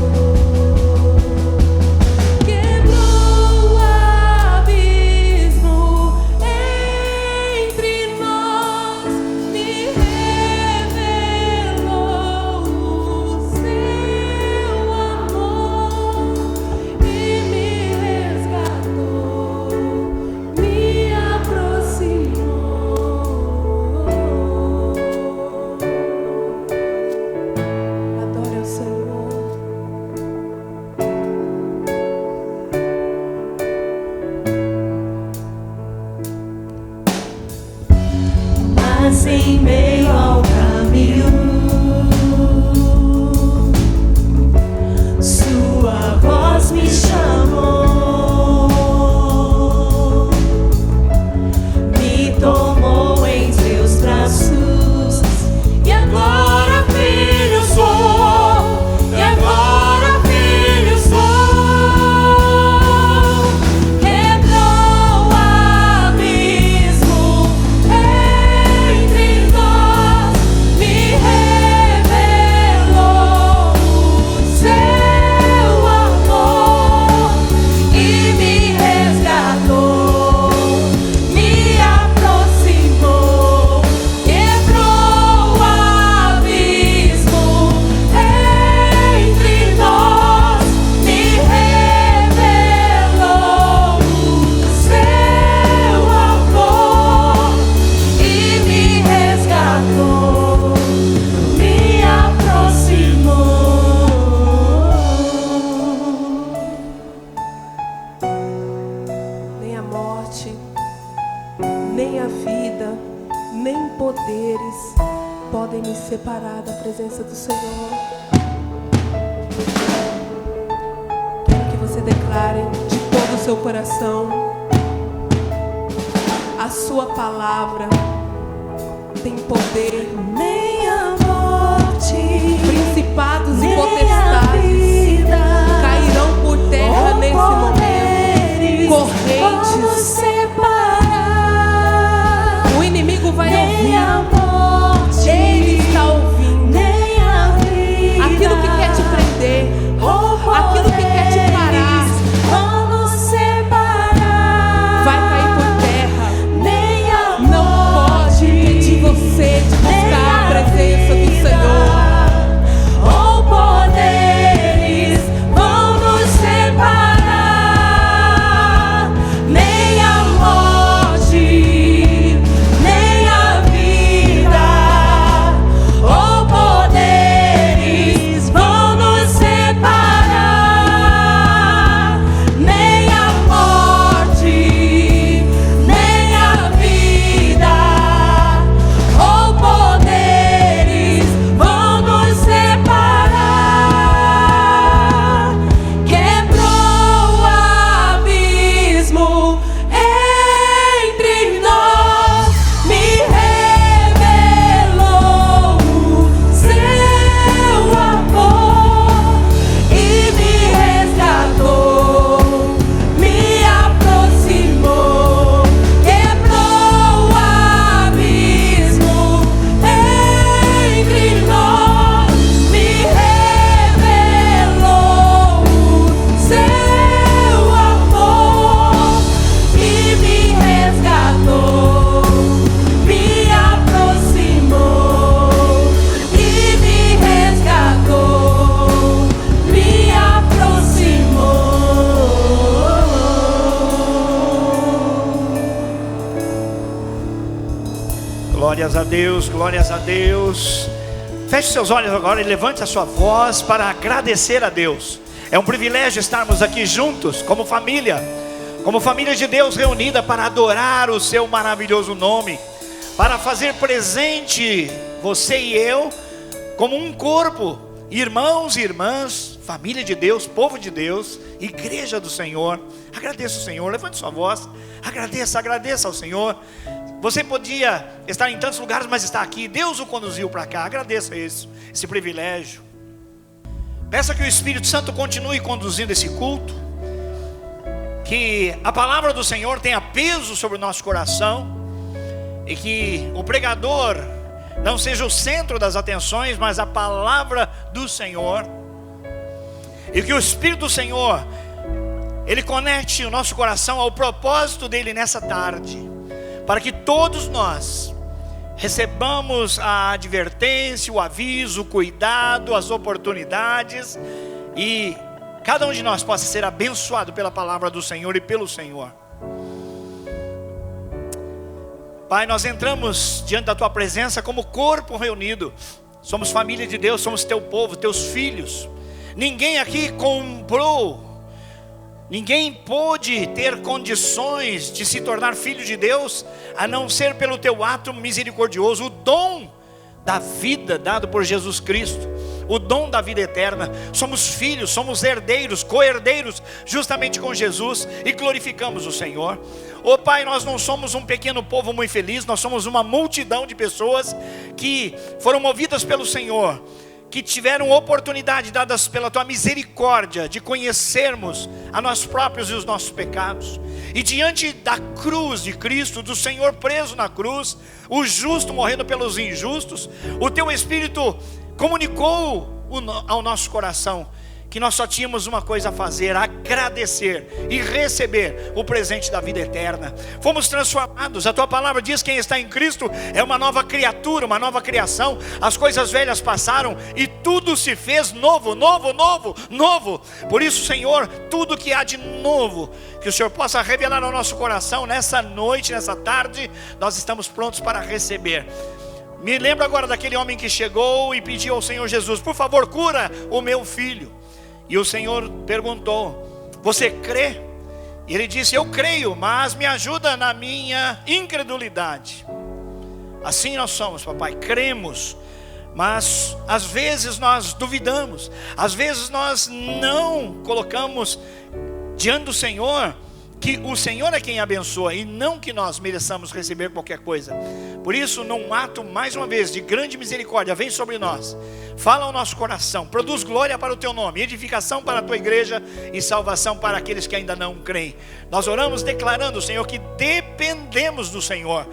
Senhor. Quero que você declare de todo o seu coração: a sua palavra tem poder. Nem a morte, Principados e nem a potestades vida cairão por terra ou nesse poderes momento. vão nos Correntes. separar. O inimigo vai Nem a ouvir. morte, Ele está ouvindo. nem a vida, Aquilo que quer te prender, ou aquilo que quer te parar, poderes vão nos separar. vai cair por terra. Nem a Não pode impedir você de buscar a presença do Senhor. ou poderes vão nos separar. Nem a morte, nem a vida, ou poderes vão nos separar. Nem a morte, nem a vida, ou poderes vão nos separar. Quebrou o abismo entre nós, me revelou o seu amor e me resgatou, me aproximou. Quebrou o abismo entre nós, me revelou o seu amor e me resgatou, me aproximou e me resgatou, me aproximou. Glórias a Deus, glórias a Deus. Feche seus olhos agora e levante a sua voz para agradecer a Deus. É um privilégio estarmos aqui juntos como família de Deus reunida para adorar o seu maravilhoso nome, para fazer presente você e eu como um corpo, irmãos e irmãs, família de Deus, povo de Deus, igreja do Senhor. Agradeça o Senhor, levante sua voz, agradeça ao Senhor. Você podia estar em tantos lugares, mas está aqui, Deus o conduziu para cá. Agradeça esse privilégio. Peça que o Espírito Santo continue conduzindo esse culto, que a palavra do Senhor tenha peso sobre o nosso coração, e que o pregador não seja o centro das atenções, mas a palavra do Senhor, e que o Espírito do Senhor, Ele conecte o nosso coração ao propósito dEle nessa tarde, para que todos nós recebamos a advertência, o aviso, o cuidado, as oportunidades, e cada um de nós possa ser abençoado pela palavra do Senhor e pelo Senhor. Pai, nós entramos diante da Tua presença como corpo reunido. Somos família de Deus, somos Teu povo, Teus filhos. Ninguém aqui comprou, ninguém pôde ter condições de se tornar filho de Deus, a não ser pelo Teu ato misericordioso, o dom da vida dado por Jesus Cristo, o dom da vida eterna. Somos filhos, somos herdeiros, co-herdeiros justamente com Jesus, e glorificamos o Senhor. Oh Pai, nós não somos um pequeno povo muito feliz, nós somos uma multidão de pessoas que foram movidas pelo Senhor, que tiveram oportunidade dadas pela Tua misericórdia de conhecermos a nós próprios e os nossos pecados. E diante da cruz de Cristo, do Senhor preso na cruz, o justo morrendo pelos injustos, o Teu Espírito comunicou ao nosso coração que nós só tínhamos uma coisa a fazer: agradecer e receber o presente da vida eterna. Fomos transformados, a Tua palavra diz que quem está em Cristo é uma nova criatura, uma nova criação. As coisas velhas passaram e tudo se fez novo, novo, novo, novo. Por isso, Senhor, tudo que há de novo, que o Senhor possa revelar ao nosso coração nessa noite, nessa tarde, nós estamos prontos para receber. Me lembro agora daquele homem que chegou e pediu ao Senhor Jesus: por favor, cura o meu filho. E o Senhor perguntou: você crê? E ele disse: eu creio, mas me ajuda na minha incredulidade. Assim nós somos, papai, cremos, Mas às vezes nós duvidamos, às vezes nós não colocamos diante do Senhor que o Senhor é quem abençoa e não que nós mereçamos receber qualquer coisa. Por isso, num ato, mais uma vez, de grande misericórdia, vem sobre nós, fala ao nosso coração, produz glória para o teu nome, edificação para a tua igreja e salvação para aqueles que ainda não creem. Nós oramos declarando, Senhor, que dependemos do Senhor,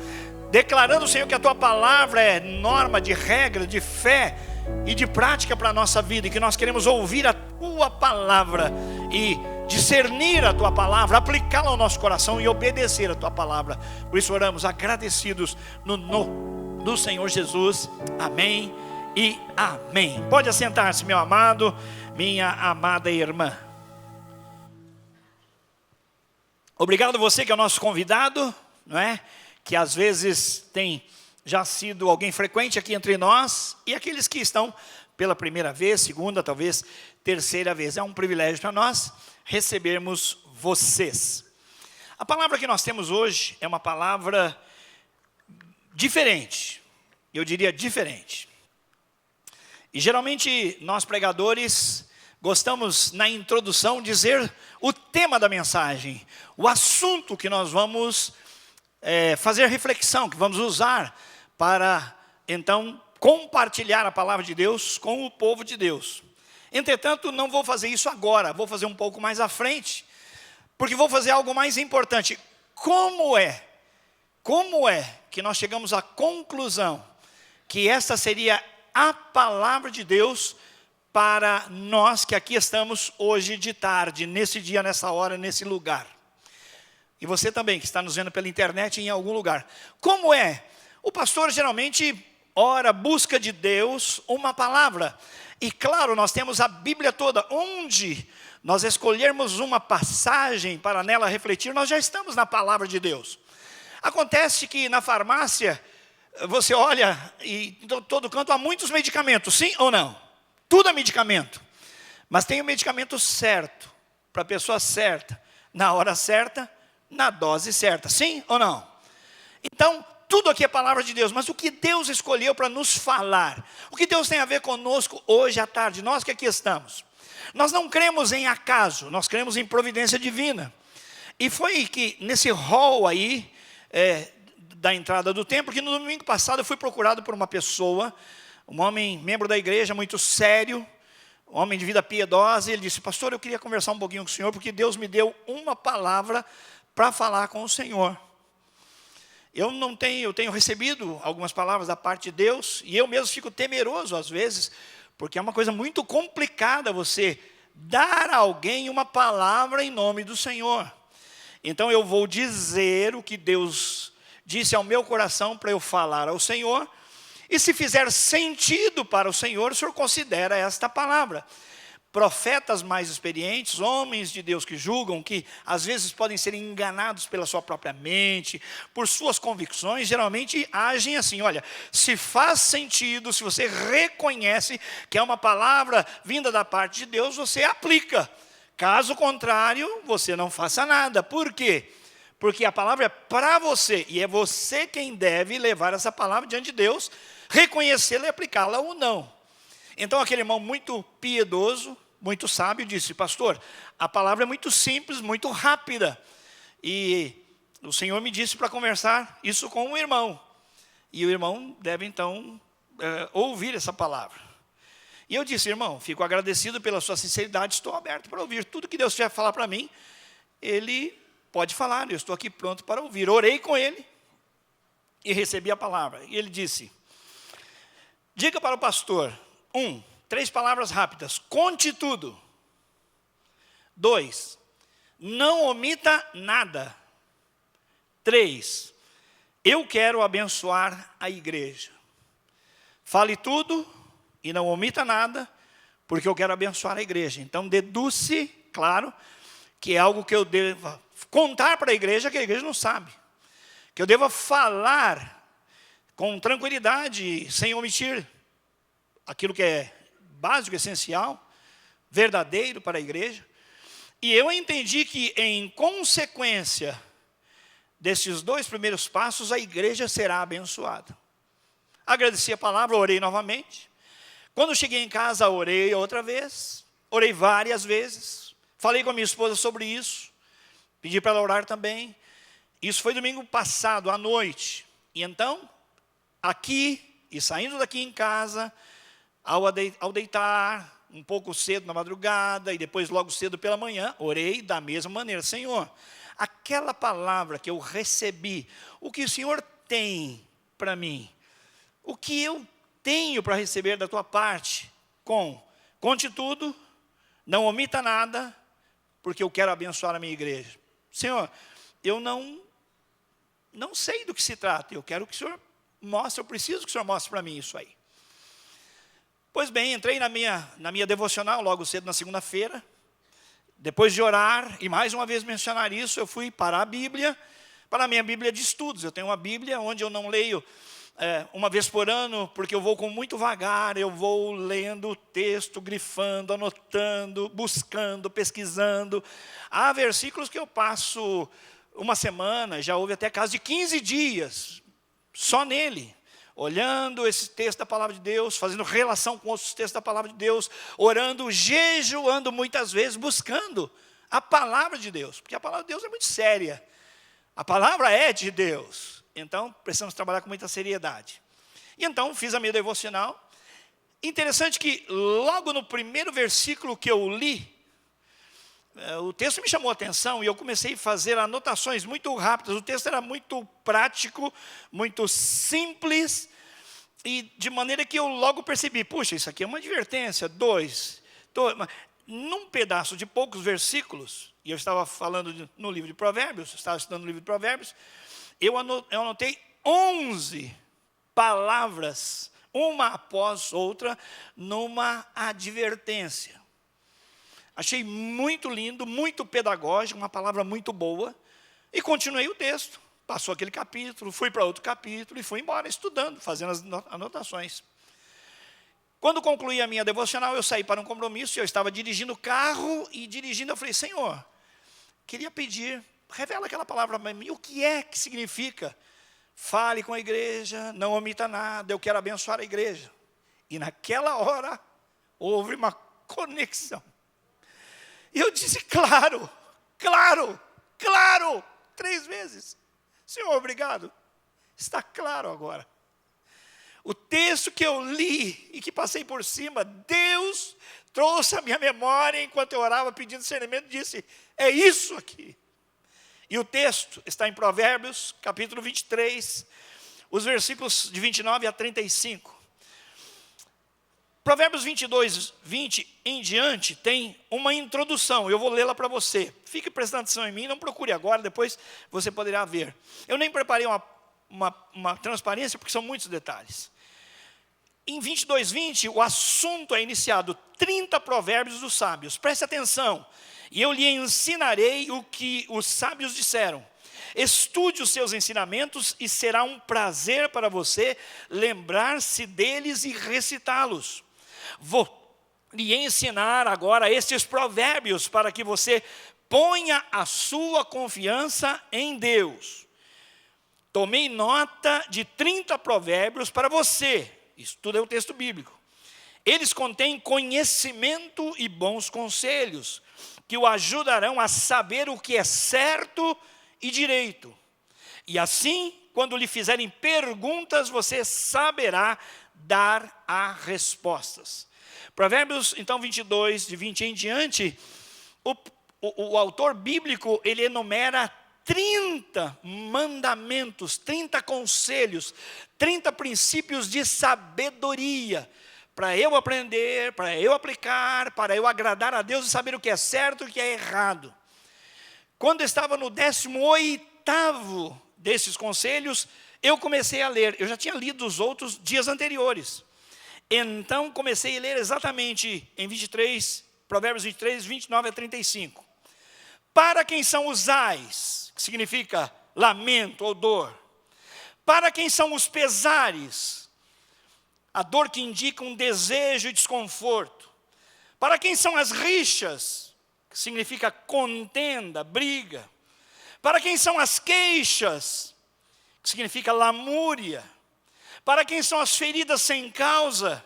declarando, Senhor, que a tua palavra é norma de regra, de fé e de prática para a nossa vida, e que nós queremos ouvir a tua palavra e discernir a tua palavra, aplicá-la ao nosso coração e obedecer a tua palavra. Por isso oramos agradecidos no nome do Senhor Jesus. Amém e amém. Pode assentar-se, meu amado, minha amada irmã. Obrigado a você que é o nosso convidado, não é? Que às vezes tem já sido alguém frequente aqui entre nós, e aqueles que estão pela primeira vez, segunda, talvez terceira vez. É um privilégio para nós recebermos vocês. A palavra que nós temos hoje é uma palavra diferente, eu diria diferente. E geralmente nós pregadores gostamos na introdução dizer o tema da mensagem, o assunto que nós vamos fazer reflexão, que vamos usar para então compartilhar a palavra de Deus com o povo de Deus. Entretanto, não vou fazer isso agora, vou fazer um pouco mais à frente, porque vou fazer algo mais importante. Como é que nós chegamos à conclusão que esta seria a palavra de Deus para nós que aqui estamos hoje de tarde, nesse dia, nessa hora, nesse lugar? E você também que está nos vendo pela internet em algum lugar. Como é? O pastor geralmente ora, busca de Deus uma palavra. E claro, nós temos a Bíblia toda, onde nós escolhermos uma passagem para nela refletir, nós já estamos na palavra de Deus. Acontece que na farmácia, você olha e em todo canto há muitos medicamentos, sim ou não? Tudo é medicamento. Mas tem o medicamento certo, para a pessoa certa, na hora certa, na dose certa, sim ou não? Então, tudo aqui é palavra de Deus, mas o que Deus escolheu para nos falar, o que Deus tem a ver conosco hoje à tarde, nós que aqui estamos. Nós não cremos em acaso, nós cremos em providência divina. E foi que nesse hall aí, da entrada do templo, que no domingo passado eu fui procurado por uma pessoa, um homem, membro da igreja, muito sério, um homem de vida piedosa, e ele disse: pastor, eu queria conversar um pouquinho com o senhor, porque Deus me deu uma palavra para falar com o senhor. Eu tenho recebido algumas palavras da parte de Deus, e eu mesmo fico temeroso às vezes, porque é uma coisa muito complicada você dar a alguém uma palavra em nome do Senhor. Então eu vou dizer o que Deus disse ao meu coração para eu falar ao Senhor, e se fizer sentido para o senhor considera esta palavra. Profetas mais experientes, homens de Deus que julgam, que às vezes podem ser enganados pela sua própria mente, por suas convicções, geralmente agem assim: olha, se faz sentido, se você reconhece que é uma palavra vinda da parte de Deus, você aplica. Caso contrário, você não faça nada. Por quê? Porque a palavra é para você, e é você quem deve levar essa palavra diante de Deus, reconhecê-la e aplicá-la ou não. Então aquele irmão muito piedoso, muito sábio, disse: pastor, a palavra é muito simples, muito rápida, e o Senhor me disse para conversar isso com um irmão, e o irmão deve então ouvir essa palavra. E eu disse: irmão, fico agradecido pela sua sinceridade, estou aberto para ouvir tudo que Deus tiver falar para mim, Ele pode falar, eu estou aqui pronto para ouvir. Orei com ele e recebi a palavra, e ele disse: diga para o pastor, 3 palavras rápidas: conte tudo. 2, não omita nada. 3, eu quero abençoar a igreja. Fale tudo e não omita nada, porque eu quero abençoar a igreja. Então deduz-se, claro, que é algo que eu devo contar para a igreja, que a igreja não sabe. Que eu devo falar com tranquilidade, sem omitir aquilo que é básico, essencial, verdadeiro para a igreja. E eu entendi que, em consequência desses 2 primeiros passos, a igreja será abençoada. Agradeci a palavra, orei novamente, Quando cheguei em casa, orei outra vez, orei várias vezes, falei com a minha esposa sobre isso, pedi para ela orar também. Isso foi domingo passado, à noite. E então, aqui, e saindo daqui em casa, ao deitar, um pouco cedo na madrugada, e depois logo cedo pela manhã, orei da mesma maneira. Senhor, aquela palavra que eu recebi, o que o Senhor tem para mim, o que eu tenho para receber da tua parte, conte tudo, não omita nada, porque eu quero abençoar a minha igreja. Senhor, eu não sei do que se trata, eu quero que o Senhor mostre, eu preciso que o Senhor mostre para mim isso aí. Pois bem, entrei na minha devocional logo cedo na segunda-feira, depois de orar, e mais uma vez mencionar isso, eu fui para a Bíblia, para a minha Bíblia de estudos. Eu tenho uma Bíblia onde eu não leio uma vez por ano, porque eu vou com muito vagar, eu vou lendo o texto, grifando, anotando, buscando, pesquisando. Há versículos que eu passo uma semana, já houve até casos de 15 dias, só nele, olhando esse texto da palavra de Deus, fazendo relação com outros textos da palavra de Deus, orando, jejuando muitas vezes, buscando a palavra de Deus, porque a palavra de Deus é muito séria, a palavra é de Deus, então precisamos trabalhar com muita seriedade. E então fiz a minha devocional. Interessante que logo no primeiro versículo que eu li, o texto me chamou a atenção e eu comecei a fazer anotações muito rápidas. O texto era muito prático, muito simples, e de maneira que eu logo percebi, puxa, isso aqui é uma advertência, num pedaço de poucos versículos, e eu estava falando no livro de Provérbios, estava estudando o livro de Provérbios, eu anotei 11 palavras, uma após outra, numa advertência. Achei muito lindo, muito pedagógico, uma palavra muito boa. E continuei o texto. Passou aquele capítulo, fui para outro capítulo e fui embora estudando, fazendo as anotações. Quando concluí a minha devocional, eu saí para um compromisso, eu estava dirigindo o carro e dirigindo, eu falei, Senhor, queria pedir, revela aquela palavra para mim, o que é que significa? Fale com a igreja, não omita nada, eu quero abençoar a igreja. E naquela hora, houve uma conexão. E eu disse, claro, 3 vezes. Senhor, obrigado. Está claro agora. O texto que eu li e que passei por cima, Deus trouxe à minha memória enquanto eu orava pedindo discernimento, disse, é isso aqui. E o texto está em Provérbios, capítulo 23, os versículos de 29 a 35. Provérbios 22, 20 em diante tem uma introdução, eu vou lê-la para você. Fique prestando atenção em mim, não procure agora, depois você poderá ver. Eu nem preparei uma transparência, porque são muitos detalhes. Em 22, 20, o assunto é iniciado, 30 provérbios dos sábios. Preste atenção, e eu lhe ensinarei o que os sábios disseram. Estude os seus ensinamentos e será um prazer para você lembrar-se deles e recitá-los. Vou lhe ensinar agora estes provérbios para que você ponha a sua confiança em Deus. Tomei nota de 30 provérbios para você. Isso tudo é o texto bíblico. Eles contêm conhecimento e bons conselhos, que o ajudarão a saber o que é certo e direito. E assim, quando lhe fizerem perguntas, você saberá dar as respostas. Provérbios, então, 22, de 20 em diante, o autor bíblico, ele enumera 30 mandamentos, 30 conselhos, 30 princípios de sabedoria, para eu aprender, para eu aplicar, para eu agradar a Deus e saber o que é certo e o que é errado. Quando eu estava no 18º desses conselhos, eu comecei a ler. Eu já tinha lido os outros dias anteriores. Então, comecei a ler exatamente em 23, Provérbios 23, 29 a 35. Para quem são os ais, que significa lamento ou dor? Para quem são os pesares? A dor que indica um desejo e desconforto. Para quem são as rixas? Que significa contenda, briga. Para quem são as queixas? Que significa lamúria. Para quem são as feridas sem causa?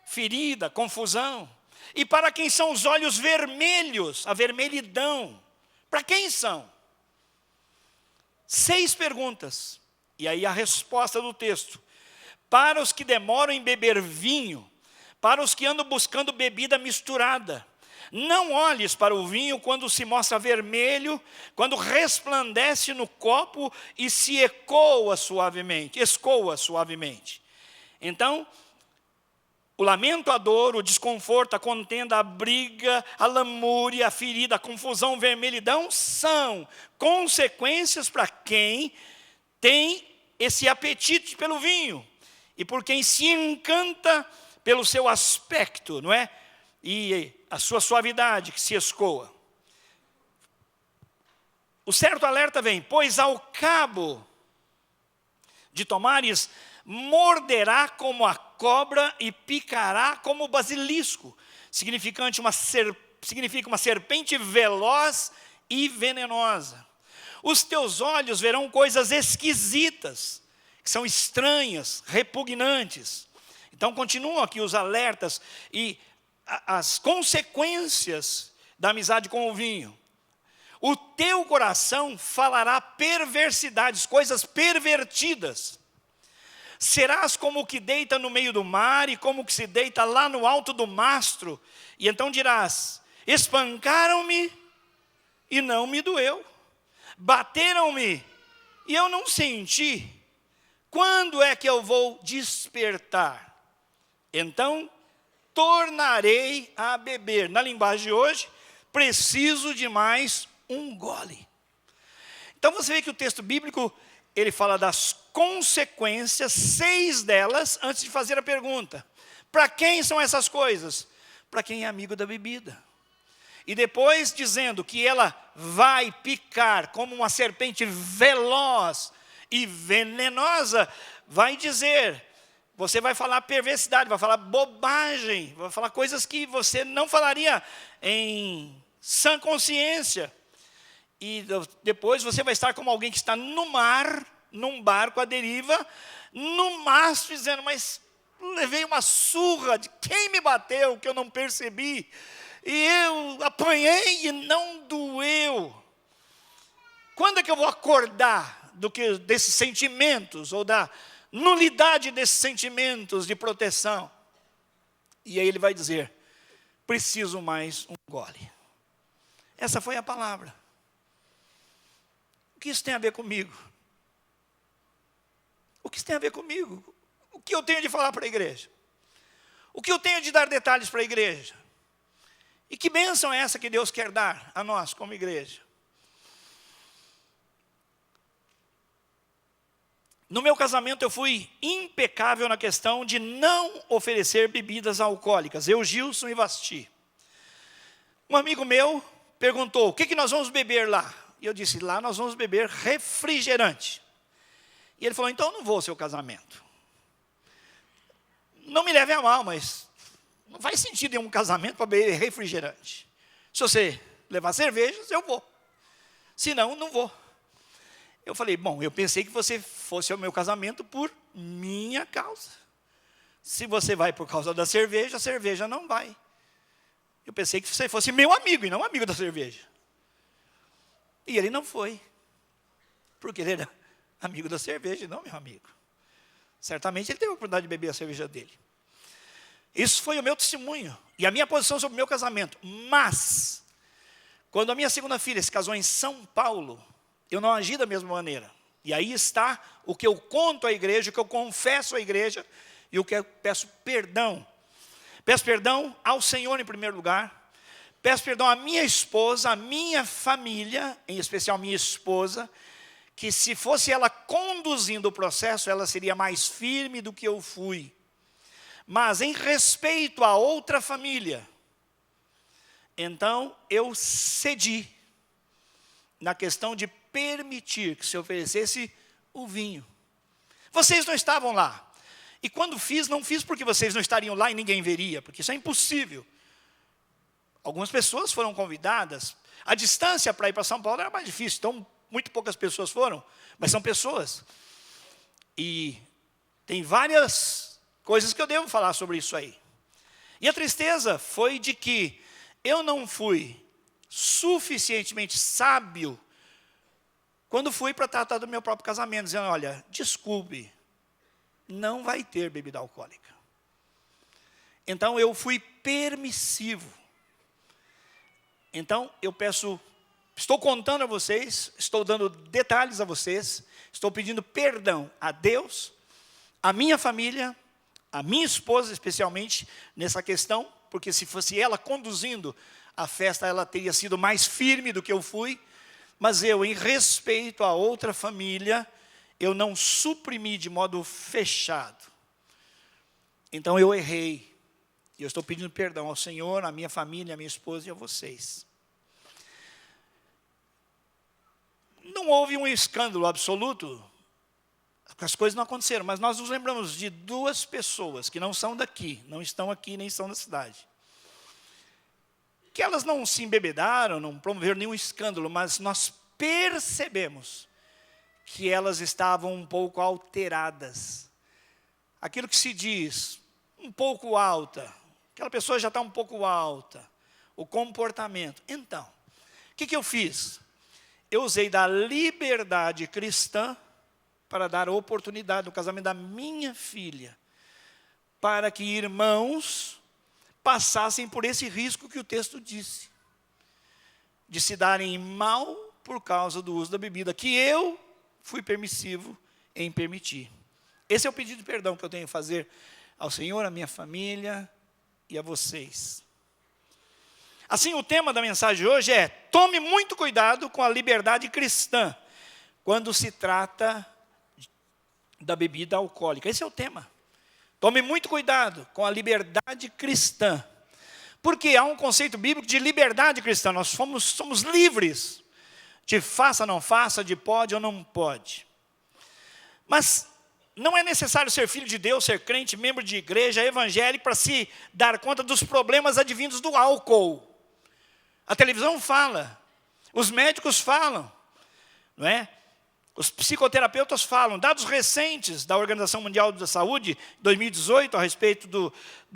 ferida, confusão. E para quem são os olhos vermelhos, a vermelhidão? Para quem são? 6 perguntas. E aí a resposta do texto. Para os que demoram em beber vinho, para os que andam buscando bebida misturada. Não olhes para o vinho quando se mostra vermelho, quando resplandece no copo e se escoa suavemente. Então, o lamento, a dor, o desconforto, a contenda, a briga, a lamúria, a ferida, a confusão, vermelhidão são consequências para quem tem esse apetite pelo vinho e por quem se encanta pelo seu aspecto, não é? E a sua suavidade que se escoa. O certo alerta vem, pois ao cabo de tomares, morderá como a cobra e picará como o basilisco, significa uma serpente veloz e venenosa. Os teus olhos verão coisas esquisitas, que são estranhas, repugnantes. Então continuam aqui os alertas e as consequências da amizade com o vinho. O teu coração falará perversidades, coisas pervertidas. Serás como o que deita no meio do mar e como o que se deita lá no alto do mastro. E então dirás, espancaram-me e não me doeu. Bateram-me e eu não senti. Quando é que eu vou despertar? Então tornarei a beber. Na linguagem de hoje, preciso de mais um gole. Então você vê que o texto bíblico, ele fala das consequências, 6 delas, antes de fazer a pergunta. Para quem são essas coisas? Para quem é amigo da bebida. E depois dizendo que ela vai picar como uma serpente veloz e venenosa, vai dizer, você vai falar perversidade, vai falar bobagem, vai falar coisas que você não falaria em sã consciência. E depois você vai estar como alguém que está no mar, num barco à deriva, no mastro, dizendo, mas levei uma surra de quem me bateu, que eu não percebi, e eu apanhei e não doeu. Quando é que eu vou acordar desses sentimentos, ou da nulidade desses sentimentos de proteção? E aí ele vai dizer, preciso mais um gole. Essa foi a palavra. O que isso tem a ver comigo? O que isso tem a ver comigo? O que eu tenho de falar para a igreja? O que eu tenho de dar detalhes para a igreja? E que bênção é essa que Deus quer dar a nós como igreja? No meu casamento eu fui impecável na questão de não oferecer bebidas alcoólicas. Eu, Gilson e Vasti. Um amigo meu perguntou, o que nós vamos beber lá? E eu disse, lá nós vamos beber refrigerante. E ele falou, então eu não vou ao seu casamento. Não me leve a mal, mas não faz sentido em um casamento para beber refrigerante. Se você levar cervejas, eu vou. Se não, não vou. Eu falei, bom, eu pensei que você fosse ao meu casamento por minha causa. Se você vai por causa da cerveja, a cerveja não vai. Eu pensei que você fosse meu amigo e não amigo da cerveja. E ele não foi. Porque ele era amigo da cerveja e não meu amigo. Certamente ele teve a oportunidade de beber a cerveja dele. Isso foi o meu testemunho e a minha posição sobre o meu casamento. Mas, quando a minha segunda filha se casou em São Paulo, eu não agi da mesma maneira. E aí está o que eu conto à igreja, o que eu confesso à igreja e o que eu peço perdão. Peço perdão ao Senhor em primeiro lugar. Peço perdão à minha esposa, à minha família, em especial minha esposa, que se fosse ela conduzindo o processo, ela seria mais firme do que eu fui. Mas em respeito a outra família, então eu cedi na questão de permitir que se oferecesse o vinho. Vocês não estavam lá. E quando fiz, não fiz porque vocês não estariam lá e ninguém veria, porque isso é impossível. Algumas pessoas foram convidadas. A distância para ir para São Paulo era mais difícil, então muito poucas pessoas foram, mas são pessoas. E tem várias coisas que eu devo falar sobre isso aí. E a tristeza foi de que eu não fui suficientemente sábio quando fui para tratar do meu próprio casamento, dizendo, olha, desculpe, não vai ter bebida alcoólica. Então eu fui permissivo. Então eu peço, estou contando a vocês, estou dando detalhes a vocês, estou pedindo perdão a Deus, a minha família, a minha esposa especialmente nessa questão, porque se fosse ela conduzindo a festa, ela teria sido mais firme do que eu fui, mas eu, em respeito a outra família, eu não suprimi de modo fechado. Então eu errei. E eu estou pedindo perdão ao Senhor, à minha família, à minha esposa e a vocês. Não houve um escândalo absoluto. As coisas não aconteceram, mas nós nos lembramos de duas pessoas que não são daqui, não estão aqui, nem são da cidade. Que elas não se embebedaram, não promoveram nenhum escândalo, mas nós percebemos que elas estavam um pouco alteradas. Aquilo que se diz, um pouco alta. Aquela pessoa já está um pouco alta. O comportamento. Então, o que eu fiz? Eu usei da liberdade cristã para dar oportunidade no casamento da minha filha, para que irmãos passassem por esse risco que o texto disse, de se darem mal por causa do uso da bebida, que eu fui permissivo em permitir. Esse é o pedido de perdão que eu tenho a fazer ao Senhor, à minha família e a vocês. Assim, o tema da mensagem de hoje é: tome muito cuidado com a liberdade cristã, quando se trata da bebida alcoólica. Esse é o tema. Tome muito cuidado com a liberdade cristã. Porque há um conceito bíblico de liberdade cristã. Nós somos livres de faça ou não faça, de pode ou não pode. Mas não é necessário ser filho de Deus, ser crente, membro de igreja, evangélico, para se dar conta dos problemas advindos do álcool. A televisão fala, os médicos falam, não é? Os psicoterapeutas falam. Dados recentes da Organização Mundial da Saúde, 2018, a respeito do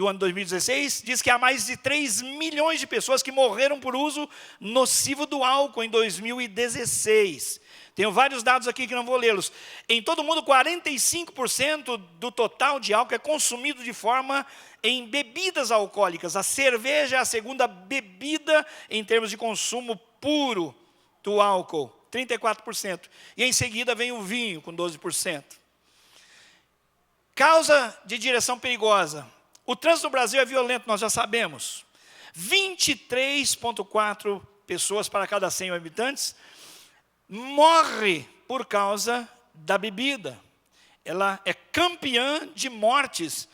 ano 2016, diz que há mais de 3 milhões de pessoas que morreram por uso nocivo do álcool em 2016. Tenho vários dados aqui que não vou lê-los. Em todo o mundo, 45% do total de álcool é consumido de forma em bebidas alcoólicas. A cerveja é a segunda bebida em termos de consumo puro do álcool. 34%. E em seguida vem o vinho, com 12%. Causa de direção perigosa. O trânsito no Brasil é violento, nós já sabemos. 23,4 pessoas para cada 100 habitantes morre por causa da bebida. Ela é campeã de mortes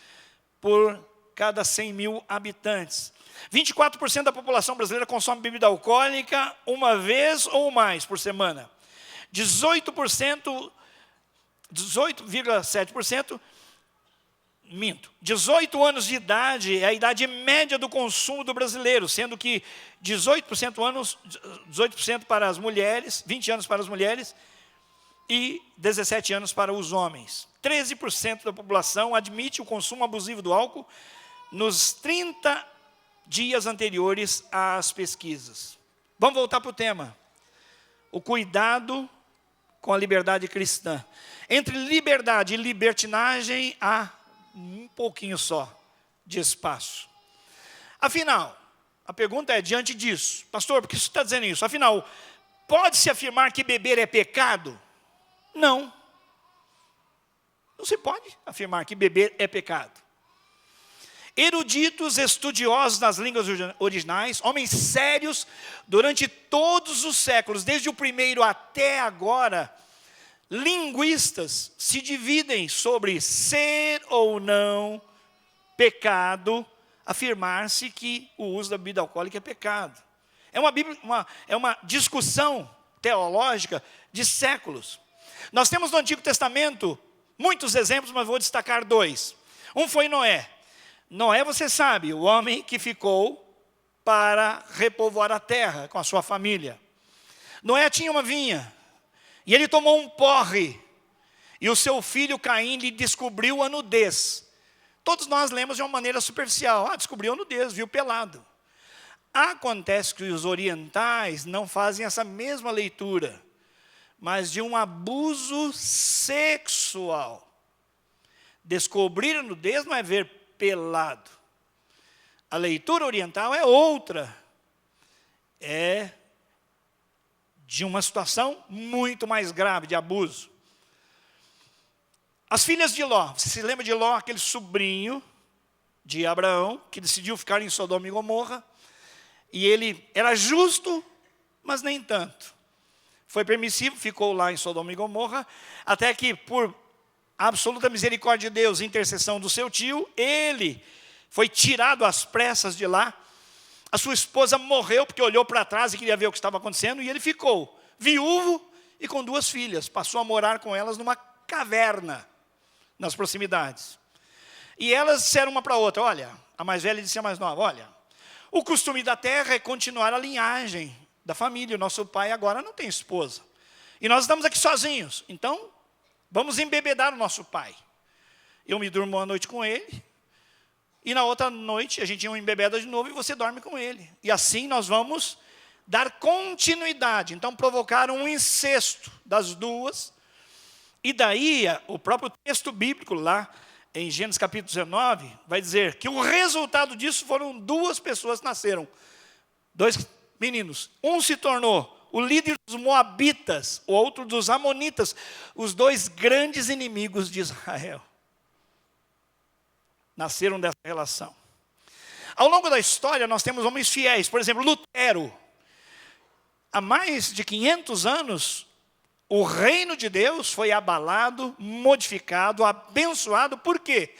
por cada 100 mil habitantes. 24% da população brasileira consome bebida alcoólica uma vez ou mais por semana. 18,7%, 18 anos de idade é a idade média do consumo do brasileiro, sendo que 18% para as mulheres, 20 anos para as mulheres e 17 anos para os homens. 13% da população admite o consumo abusivo do álcool nos 30 dias anteriores às pesquisas. Vamos voltar para o tema. O cuidado com a liberdade cristã. Entre liberdade e libertinagem há um pouquinho só de espaço. Afinal, a pergunta é, diante disso, pastor, por que você está dizendo isso? Afinal, pode-se afirmar que beber é pecado? Não. Não se pode afirmar que beber é pecado. Eruditos, estudiosos nas línguas originais, homens sérios, durante todos os séculos, desde o primeiro até agora, linguistas se dividem sobre ser ou não pecado, afirmar-se que o uso da bebida alcoólica é pecado. É uma discussão teológica de séculos. Nós temos no Antigo Testamento muitos exemplos, mas vou destacar 2. Um foi Noé. Noé, você sabe, o homem que ficou para repovoar a terra com a sua família. Noé tinha uma vinha, e ele tomou um porre, e o seu filho Caim lhe descobriu a nudez. todos nós lemos de uma maneira superficial. Descobriu nudez, viu pelado. Acontece que os orientais não fazem essa mesma leitura, mas de um abuso sexual. Descobrir a nudez não é ver pelado. A leitura oriental é outra. É de uma situação muito mais grave, de abuso. As filhas de Ló. Você se lembra de Ló, aquele sobrinho de Abraão, que decidiu ficar em Sodoma e Gomorra? E ele era justo, mas nem tanto. Foi permissivo, ficou lá em Sodoma e Gomorra, até que, por absoluta misericórdia de Deus, intercessão do seu tio, ele foi tirado às pressas de lá. A sua esposa morreu porque olhou para trás e queria ver o que estava acontecendo, e ele ficou viúvo e com 2 filhas. Passou a morar com elas numa caverna, nas proximidades. E elas disseram uma para a outra, olha, a mais velha disse à mais nova, olha, o costume da terra é continuar a linhagem da família. O nosso pai agora não tem esposa. E nós estamos aqui sozinhos. Então, vamos embebedar o nosso pai. Eu me durmo uma noite com ele. E na outra noite, a gente embebeda de novo e você dorme com ele. E assim nós vamos dar continuidade. Então, provocaram um incesto das 2. E daí, o próprio texto bíblico lá, em Gênesis capítulo 19, vai dizer que o resultado disso foram 2 pessoas que nasceram. 2 meninos. Um se tornou o líder dos moabitas, o outro dos amonitas, os 2 grandes inimigos de Israel. Nasceram dessa relação. Ao longo da história, nós temos homens fiéis. Por exemplo, Lutero. Há mais de 500 anos, o reino de Deus foi abalado, modificado, abençoado. Por quê?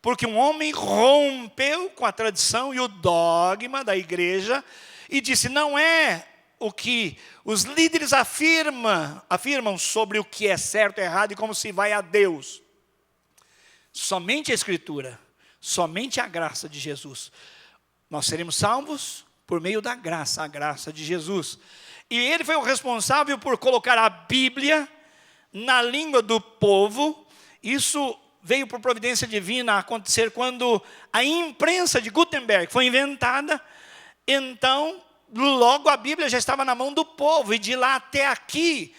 Porque um homem rompeu com a tradição e o dogma da igreja e disse, não é o que os líderes afirmam sobre o que é certo e errado e como se vai a Deus. Somente a Escritura, somente a graça de Jesus. Nós seremos salvos por meio da graça, a graça de Jesus. E ele foi o responsável por colocar a Bíblia na língua do povo. Isso veio por providência divina a acontecer quando a imprensa de Gutenberg foi inventada. Então, logo a Bíblia já estava na mão do povo. E de lá até aqui,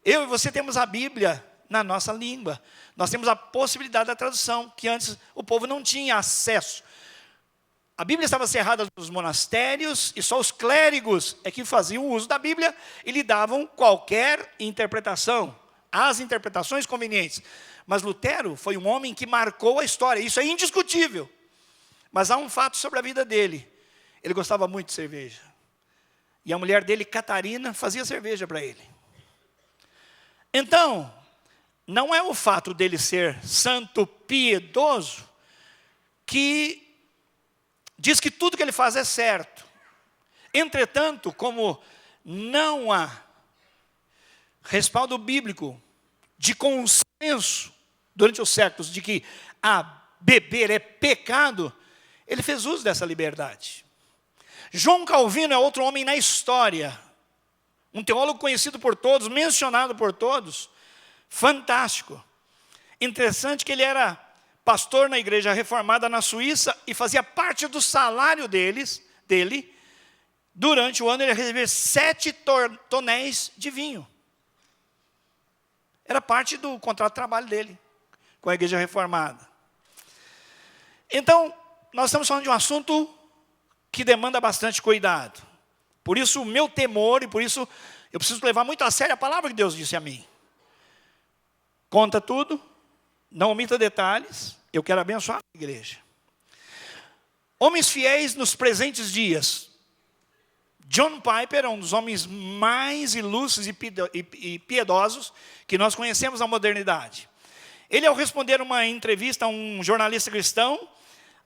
eu e você temos a Bíblia na nossa língua. Nós temos a possibilidade da tradução, que antes o povo não tinha acesso. A Bíblia estava cerrada nos monastérios e só os clérigos é que faziam uso da Bíblia e lhe davam qualquer interpretação, as interpretações convenientes. Mas Lutero foi um homem que marcou a história, isso é indiscutível. Mas há um fato sobre a vida dele. Ele gostava muito de cerveja. E a mulher dele, Catarina, fazia cerveja para ele. Então, não é o fato dele ser santo piedoso que diz que tudo que ele faz é certo. Entretanto, como não há respaldo bíblico de consenso durante os séculos de que beber é pecado, ele fez uso dessa liberdade. João Calvino é outro homem na história, um teólogo conhecido por todos, mencionado por todos, fantástico. Interessante que ele era pastor na igreja reformada na Suíça e fazia parte do salário dele, durante o ano ele recebia 7 tonéis de vinho. Era parte do contrato de trabalho dele, com a igreja reformada. Então, nós estamos falando de um assunto que demanda bastante cuidado. Por isso o meu temor, e por isso eu preciso levar muito a sério a palavra que Deus disse a mim. Conta tudo, não omita detalhes, eu quero abençoar a igreja. Homens fiéis nos presentes dias. John Piper é um dos homens mais ilustres e piedosos que nós conhecemos na modernidade. Ele, ao responder uma entrevista a um jornalista cristão,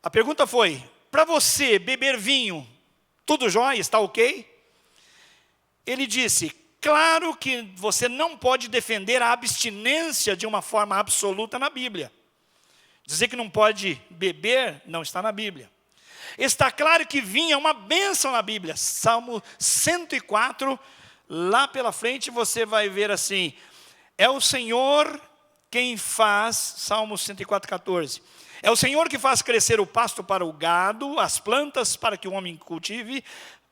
a pergunta foi, para você beber vinho, tudo jóia, está ok? Ele disse, claro que você não pode defender a abstinência de uma forma absoluta na Bíblia. Dizer que não pode beber não está na Bíblia. Está claro que vinho é uma bênção na Bíblia. Salmo 104, lá pela frente você vai ver assim, é o Senhor quem faz, Salmo 104:14. É o Senhor que faz crescer o pasto para o gado, as plantas para que o homem cultive,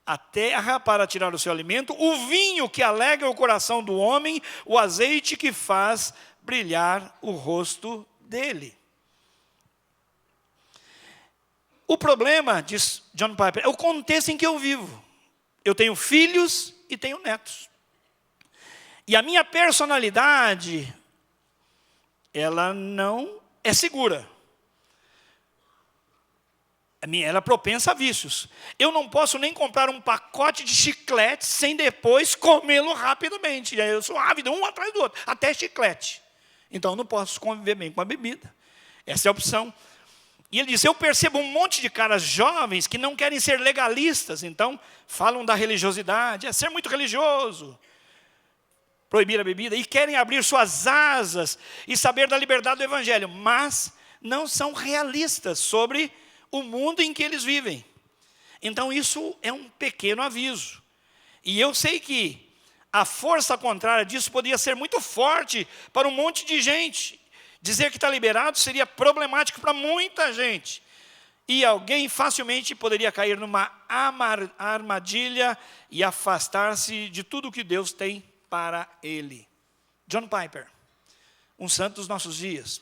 a terra para tirar o seu alimento, o vinho que alegra o coração do homem, o azeite que faz brilhar o rosto dele. O problema, diz John Piper, é o contexto em que eu vivo. Eu tenho filhos e tenho netos. E a minha personalidade, ela não é segura. Ela é propensa a vícios. Eu não posso nem comprar um pacote de chiclete sem depois comê-lo rapidamente. Eu sou ávido, um atrás do outro, até chiclete. Então eu não posso conviver bem com a bebida. Essa é a opção. E ele diz, eu percebo um monte de caras jovens que não querem ser legalistas. Então falam da religiosidade, é ser muito religioso. Proibir a bebida. E querem abrir suas asas e saber da liberdade do evangelho. Mas não são realistas sobre o mundo em que eles vivem. Então isso é um pequeno aviso. E eu sei que a força contrária disso poderia ser muito forte para um monte de gente. Dizer que está liberado seria problemático para muita gente. E alguém facilmente poderia cair numa armadilha e afastar-se de tudo que Deus tem para ele. John Piper, um santo dos nossos dias.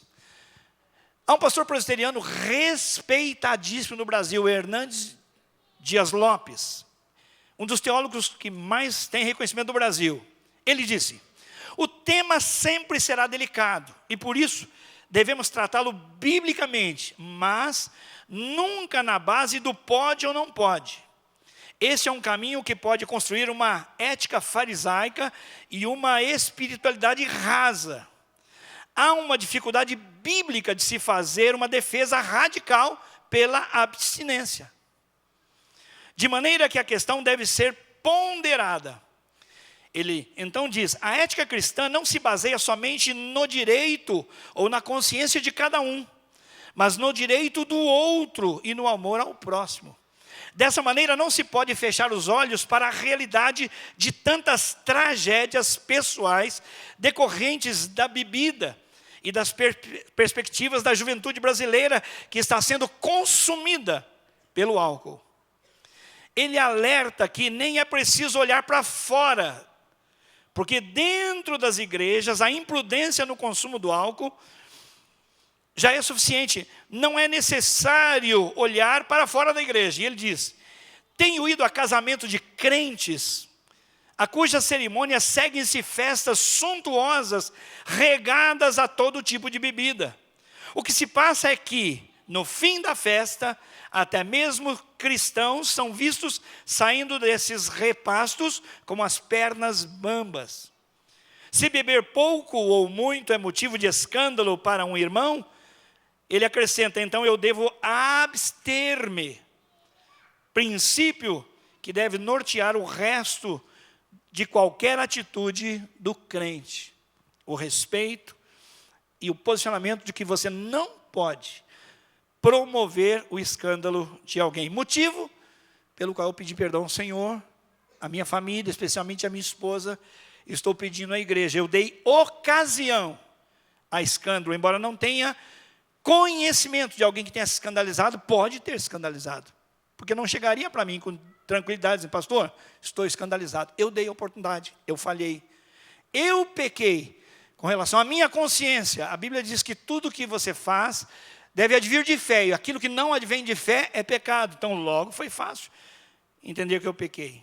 Há um pastor presbiteriano respeitadíssimo no Brasil, Hernandes Dias Lopes, um dos teólogos que mais tem reconhecimento do Brasil. Ele disse, o tema sempre será delicado, e por isso devemos tratá-lo biblicamente, mas nunca na base do pode ou não pode. Esse é um caminho que pode construir uma ética farisaica e uma espiritualidade rasa. Há uma dificuldade bíblica de se fazer uma defesa radical pela abstinência. De maneira que a questão deve ser ponderada. Ele então diz, a ética cristã não se baseia somente no direito ou na consciência de cada um, mas no direito do outro e no amor ao próximo. Dessa maneira não se pode fechar os olhos para a realidade de tantas tragédias pessoais decorrentes da bebida e das perspectivas da juventude brasileira que está sendo consumida pelo álcool. Ele alerta que nem é preciso olhar para fora, porque dentro das igrejas a imprudência no consumo do álcool já é suficiente. Não é necessário olhar para fora da igreja. E ele diz, tenho ido a casamento de crentes, a cujas cerimônias seguem-se festas suntuosas, regadas a todo tipo de bebida. O que se passa é que, no fim da festa, até mesmo cristãos são vistos saindo desses repastos com as pernas bambas. Se beber pouco ou muito é motivo de escândalo para um irmão, ele acrescenta, então eu devo abster-me. Princípio que deve nortear o resto de qualquer atitude do crente. O respeito e o posicionamento de que você não pode promover o escândalo de alguém. Motivo pelo qual eu pedi perdão ao Senhor, a minha família, especialmente a minha esposa, estou pedindo à igreja. Eu dei ocasião a escândalo, embora não tenha conhecimento de alguém que tenha se escandalizado, pode ter se escandalizado. Porque não chegaria para mim com tranquilidade, dizendo, pastor, estou escandalizado. Eu dei oportunidade, eu falhei. Eu pequei com relação à minha consciência. A Bíblia diz que tudo que você faz deve advir de fé. E aquilo que não advém de fé é pecado. Então logo foi fácil entender que eu pequei.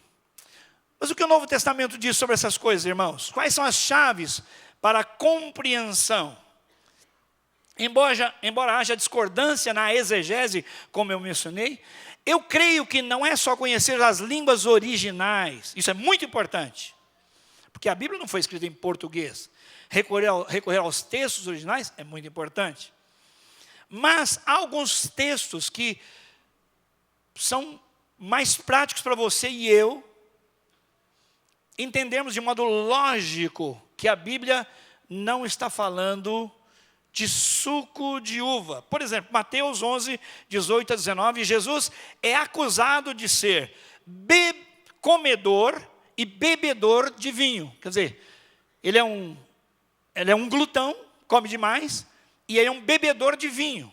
Mas o que o Novo Testamento diz sobre essas coisas, irmãos? Quais são as chaves para a compreensão? Embora haja discordância na exegese, como eu mencionei, eu creio que não é só conhecer as línguas originais. Isso é muito importante. Porque a Bíblia não foi escrita em português. Recorrer aos textos originais é muito importante. Mas há alguns textos que são mais práticos para você e eu entendermos de modo lógico que a Bíblia não está falando de suco de uva. Por exemplo, Mateus 11, 18 a 19, Jesus é acusado de ser comedor e bebedor de vinho. Quer dizer, ele é um glutão, come demais, e ele é um bebedor de vinho.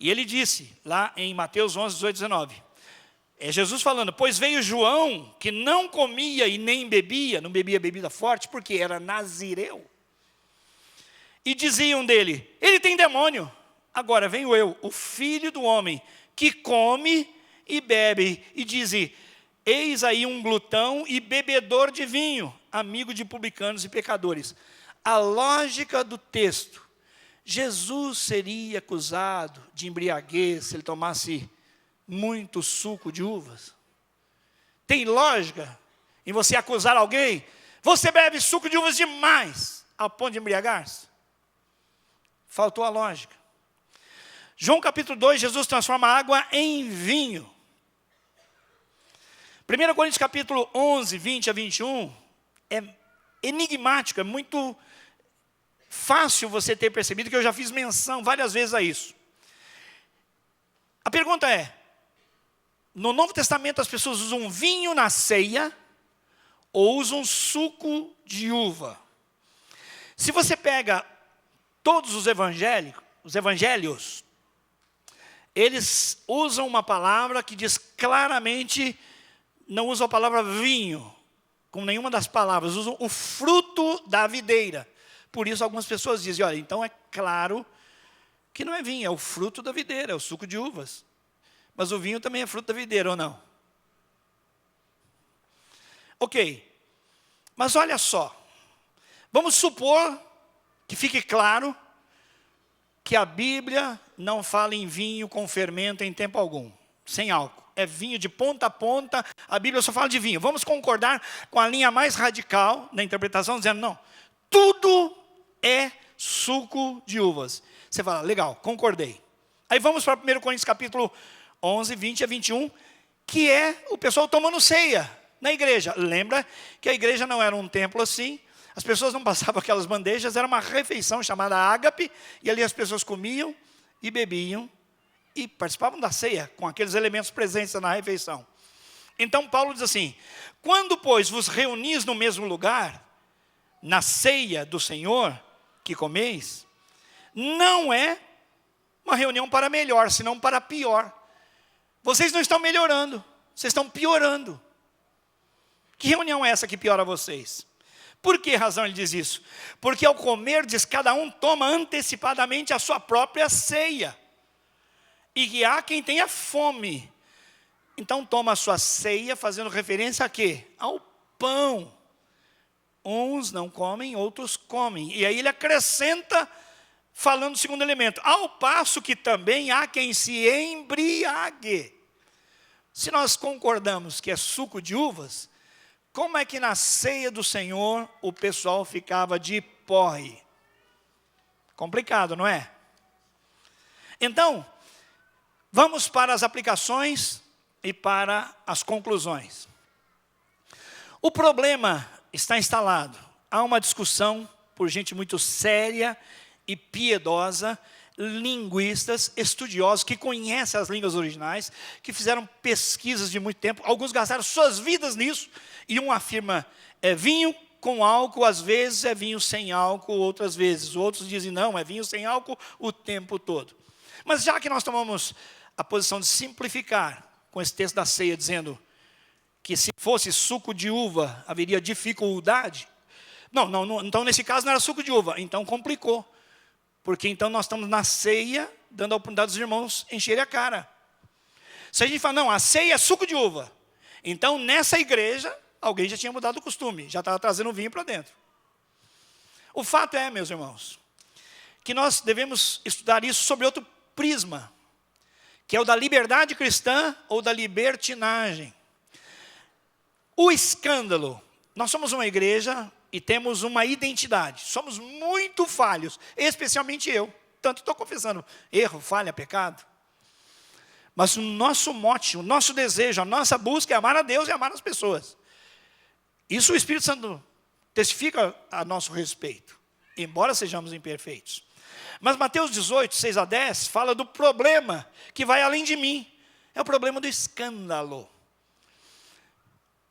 E ele disse, lá em Mateus 11, 18, 19, é Jesus falando, pois veio João, que não comia e nem bebia, não bebia bebida forte, porque era nazireu. E diziam dele, ele tem demônio. Agora venho eu, o filho do homem, que come e bebe, e dizem, eis aí um glutão e bebedor de vinho, amigo de publicanos e pecadores. A lógica do texto, Jesus seria acusado de embriaguez se ele tomasse muito suco de uvas? Tem lógica em você acusar alguém? Você bebe suco de uvas demais, ao ponto de embriagar-se? Faltou a lógica. João capítulo 2, Jesus transforma a água em vinho. 1 Coríntios capítulo 11, 20 a 21, é enigmático, é muito fácil você ter percebido que eu já fiz menção várias vezes a isso. A pergunta é, no Novo Testamento as pessoas usam vinho na ceia ou usam suco de uva? Se você pega todos os evangelhos, eles usam uma palavra que diz claramente, não usam a palavra vinho, com nenhuma das palavras, usam o fruto da videira. Por isso algumas pessoas dizem, olha, então é claro que não é vinho, é o fruto da videira, é o suco de uvas. Mas o vinho também é fruto da videira, ou não? Ok, mas olha só, vamos supor que fique claro que a Bíblia não fala em vinho com fermento em tempo algum, sem álcool. É vinho de ponta a ponta, a Bíblia só fala de vinho. Vamos concordar com a linha mais radical da interpretação, dizendo, não, tudo é suco de uvas. Você fala, legal, concordei. Aí vamos para 1 Coríntios capítulo 11, 20 a 21, que é o pessoal tomando ceia na igreja. Lembra que a igreja não era um templo assim, as pessoas não passavam aquelas bandejas, era uma refeição chamada ágape, e ali as pessoas comiam e bebiam, e participavam da ceia, com aqueles elementos presentes na refeição. Então Paulo diz assim, quando, pois, vos reunis no mesmo lugar, na ceia do Senhor, que comeis, não é uma reunião para melhor, senão para pior. Vocês não estão melhorando, vocês estão piorando. Que reunião é essa que piora vocês? Por que razão ele diz isso? Porque ao comer, diz, cada um toma antecipadamente a sua própria ceia. E que há quem tenha fome. Então toma a sua ceia, fazendo referência a quê? Ao pão. Uns não comem, outros comem. E aí ele acrescenta, falando o segundo elemento. Ao passo que também há quem se embriague. Se nós concordamos que é suco de uvas, como é que na ceia do Senhor o pessoal ficava de porre? Complicado, não é? Então, vamos para as aplicações e para as conclusões. O problema está instalado. Há uma discussão por gente muito séria e piedosa, linguistas, estudiosos, que conhecem as línguas originais, que fizeram pesquisas de muito tempo. Alguns gastaram suas vidas nisso. E um afirma, é vinho com álcool, às vezes é vinho sem álcool, outras vezes. Outros dizem, não, é vinho sem álcool o tempo todo. Mas já que nós tomamos a posição de simplificar com esse texto da ceia, dizendo que se fosse suco de uva, haveria dificuldade. Não, então nesse caso não era suco de uva, então complicou. Porque então nós estamos na ceia, dando a oportunidade dos irmãos encherem a cara. Se a gente fala, não, a ceia é suco de uva, então nessa igreja, alguém já tinha mudado o costume, já estava trazendo vinho para dentro. O fato é, meus irmãos, que nós devemos estudar isso sobre outro prisma, que é o da liberdade cristã ou da libertinagem. O escândalo, nós somos uma igreja e temos uma identidade, somos muito falhos, especialmente eu, tanto estou confessando erro, falha, pecado. Mas o nosso mote, o nosso desejo, a nossa busca é amar a Deus e amar as pessoas. Isso o Espírito Santo testifica a nosso respeito, embora sejamos imperfeitos. Mas Mateus 18, 6 a 10, fala do problema que vai além de mim. É o problema do escândalo.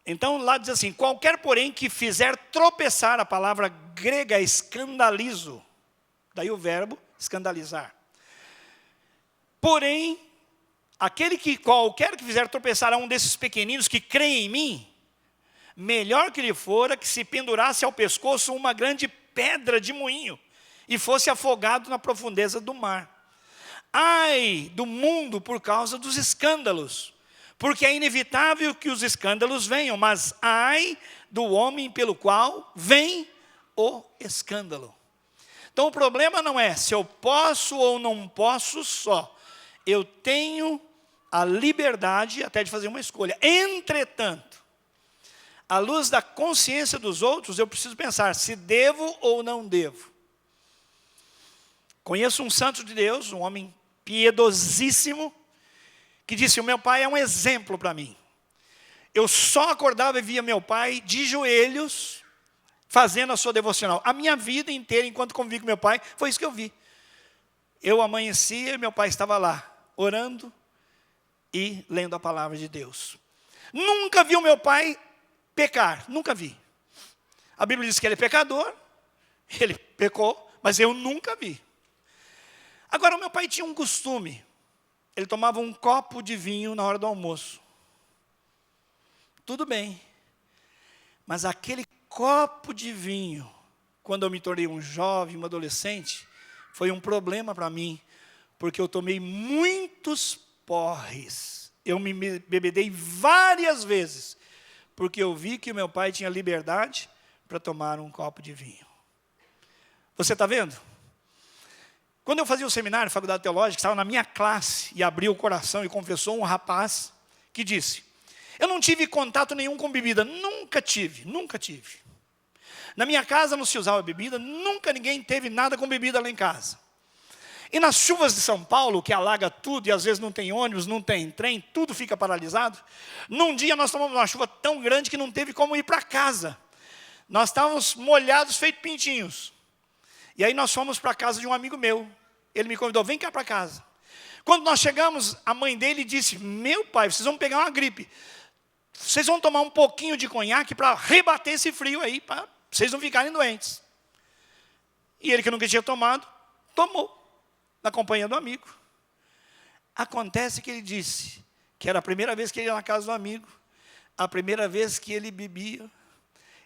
Então lá diz assim, qualquer porém que fizer tropeçar, a palavra grega é escandalizo. Daí o verbo escandalizar. Porém, aquele que qualquer que fizer tropeçar a um desses pequeninos que creem em mim, melhor que lhe fora que se pendurasse ao pescoço uma grande pedra de moinho e fosse afogado na profundeza do mar. Ai do mundo por causa dos escândalos, porque é inevitável que os escândalos venham, mas ai do homem pelo qual vem o escândalo. Então o problema não é se eu posso ou não posso só. Eu tenho a liberdade até de fazer uma escolha. Entretanto, à luz da consciência dos outros, eu preciso pensar se devo ou não devo. Conheço um santo de Deus, um homem piedosíssimo, que disse: o meu pai é um exemplo para mim. Eu só acordava e via meu pai de joelhos, fazendo a sua devocional. A minha vida inteira, enquanto convivi com meu pai, foi isso que eu vi. Eu amanhecia e meu pai estava lá, orando e lendo a palavra de Deus. Nunca vi o meu pai pecar, nunca vi. A Bíblia diz que ele é pecador, ele pecou, mas eu nunca vi. Agora, o meu pai tinha um costume. Ele tomava um copo de vinho na hora do almoço. Tudo bem. Mas aquele copo de vinho, quando eu me tornei um jovem, um adolescente, foi um problema para mim, porque eu tomei muitos porres. Eu me bebedei várias vezes, porque eu vi que o meu pai tinha liberdade para tomar um copo de vinho. Você está vendo? Quando eu fazia o seminário, faculdade teológica, estava na minha classe e abriu o coração e confessou um rapaz que disse: eu não tive contato nenhum com bebida, nunca tive. Na minha casa não se usava bebida, nunca ninguém teve nada com bebida lá em casa. E nas chuvas de São Paulo, que alaga tudo, e às vezes não tem ônibus, não tem trem, tudo fica paralisado. Num dia nós tomamos uma chuva tão grande que não teve como ir para casa. Nós estávamos molhados, feito pintinhos. E aí nós fomos para a casa de um amigo meu. Ele me convidou: vem cá para casa. Quando nós chegamos, a mãe dele disse: meu pai, vocês vão pegar uma gripe. Vocês vão tomar um pouquinho de conhaque para rebater esse frio aí, para vocês não ficarem doentes. E ele, que nunca tinha tomado, tomou, na companhia do amigo. Acontece que ele disse que era a primeira vez que ele ia na casa do amigo, a primeira vez que ele bebia.